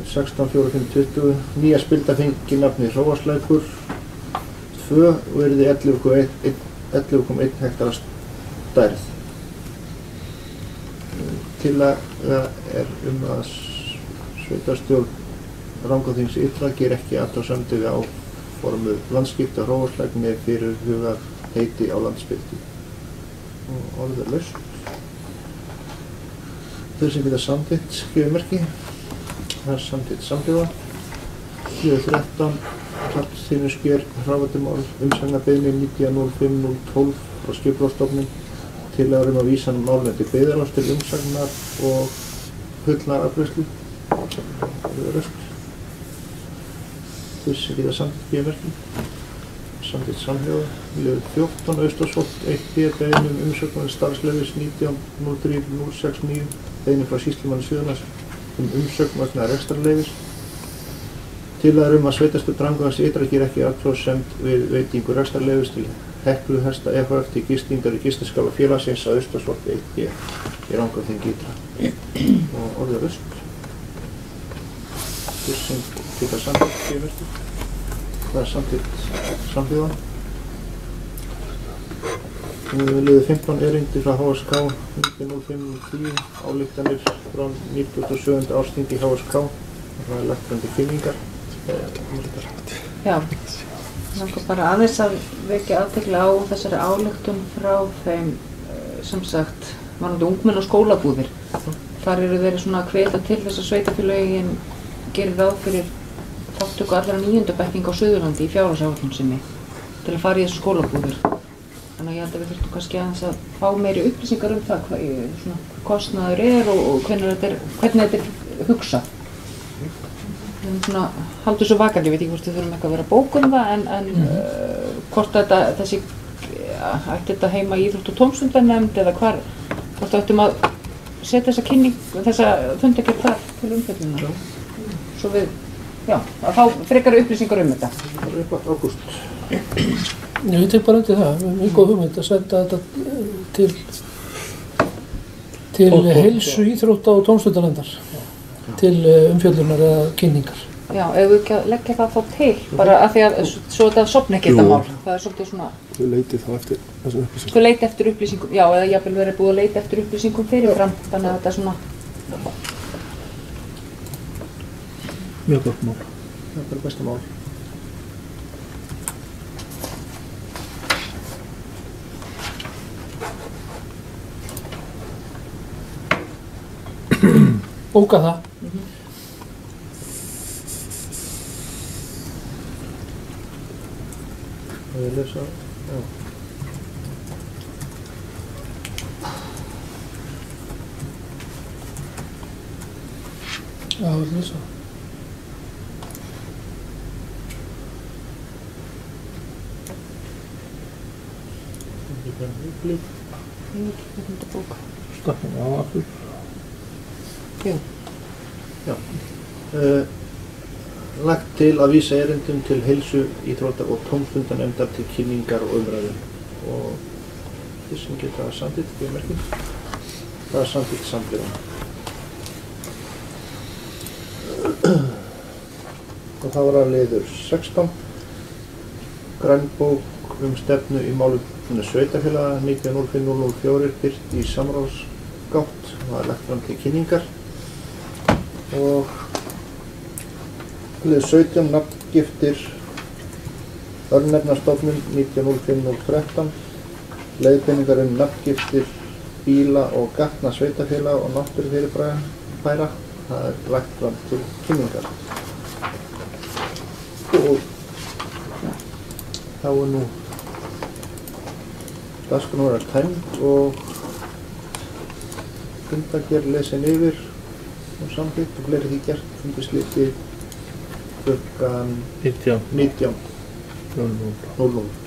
16.45.20. Nýja spilda fengi nafnið Hróarslækur 2 og yrði 11,1 hektara stærð. Tillaga að sveitarstjórn Rangárþings ytra ger ekki athugasemdir við áformuð landskipti á Hróarslæk með fyrirhugað heiti á landsbylti. Og orðið laust. Þau sem geta samþykkt skrifumerki. Það samþykkt samhljóða. Liður 13 Hrafnsþýnusker Hrávaldumál umsagnarbeiðni 19.05.012 frá Skipulagsstofnun. Tillaga að vísa málinu til Byggðarráðs til umsagnar og fullnaðarafgreiðslu. Orðið laust. Þau sem geta samþykkt skrifumerki. Samþykkt samhljóða. Liður 14 Austurholt 1B beiðni umsögn starfsleyfis 19.03.069. Beiðni frá sýslumanni Suðurlands umsögn vegna rekstrarleyfis. Tillaga að sveitarstjórn Rangárþings ytra ger ekki athugasemd við veitingu rekstrarleyfis til Heklu hesta EHF til gistingar í gistiskála félagsins að Austurholt 1B í Rangárþingi ytra. Og orðið laust. Þau sem geta samþykkt skrifumerki. Það samþykkt samhljóða. Liður 15 erindi frá HSK 19.05.10. Ályktanir frá 97. ársþingi HSK. Það lagt fram til kynningar. Já, langar bara aðeins að vekja athygli á þessari ályktun frá þeim sem sagt varðandi ungmenni og skólabúðir. Þar eru þeir svona að hvetja til þess að sveitarfélögin gerir ráð fyrir þátttöku allra 9. bekkinga á Suðurlandi í fjárhagsáætlun sinni til að fara í þessu skólabúðir. Þannig að ég held að við þurftum kannski aðeins að fá meiri upplýsingar það hvað kostnaður og hvernig þetta hugsað. Við erum svona haldið svo vakandi, ég veit ekki hvort við þurfum eitthvað að vera að bóka það en hvort ætti þetta heima í íþrótt- og tómstundanefnd eða hvort ættum að setja þessa fundagerð þar til umfjöllunar. Svo við, að fá frekari upplýsingar þetta. Það er eitthvað ágúst. Ég tek bara undir það, mjög góð hugmynd að senda þetta til heilsu íþrótta- og tómstundanefndar til umfjöllunar eða kynningar. Já, ef við ekki að leggja það þá til, bara af því að svo þetta sofna ekki þetta mál. Það er svolítið svona... Þú leitið þá eftir þessum upplýsingum. Þú leitið eftir upplýsingum, já, eða jafnvel verið búið að leita eftir upplýsingum fyrirfram, þannig að þetta er svona... Mjög gott mál. Það er besta mál. Bóka það. Það er lesa, já. Já, það er lesa. Stakkum á aftur. Lagt til að vísa erindum til heilsu, íþrótta og tómstundanefndar til kynningar og umræðu. Og þið sem geta samþykkt, því merkjum. Það samþykkt samhliða. Og það var að liður 16. Grænbók stefnu í málefnum sveitarfélaga 19.05.004 birt í samráðsgátt. Það var lagt fram til kynningar. Og liður 17. Nafngiftir örnefnastofnun 19.05.013. Leiðbeiningar nafngiftir bíla og gatna sveitarfélaga og náttúrufyrirbæra. Það lagt fram til kynningar. Og þá nú dagskrán verið tæmd og fundargerð lesin yfir og samþykkt og fleiri því gert. Fundi slitið klukkan 19:00.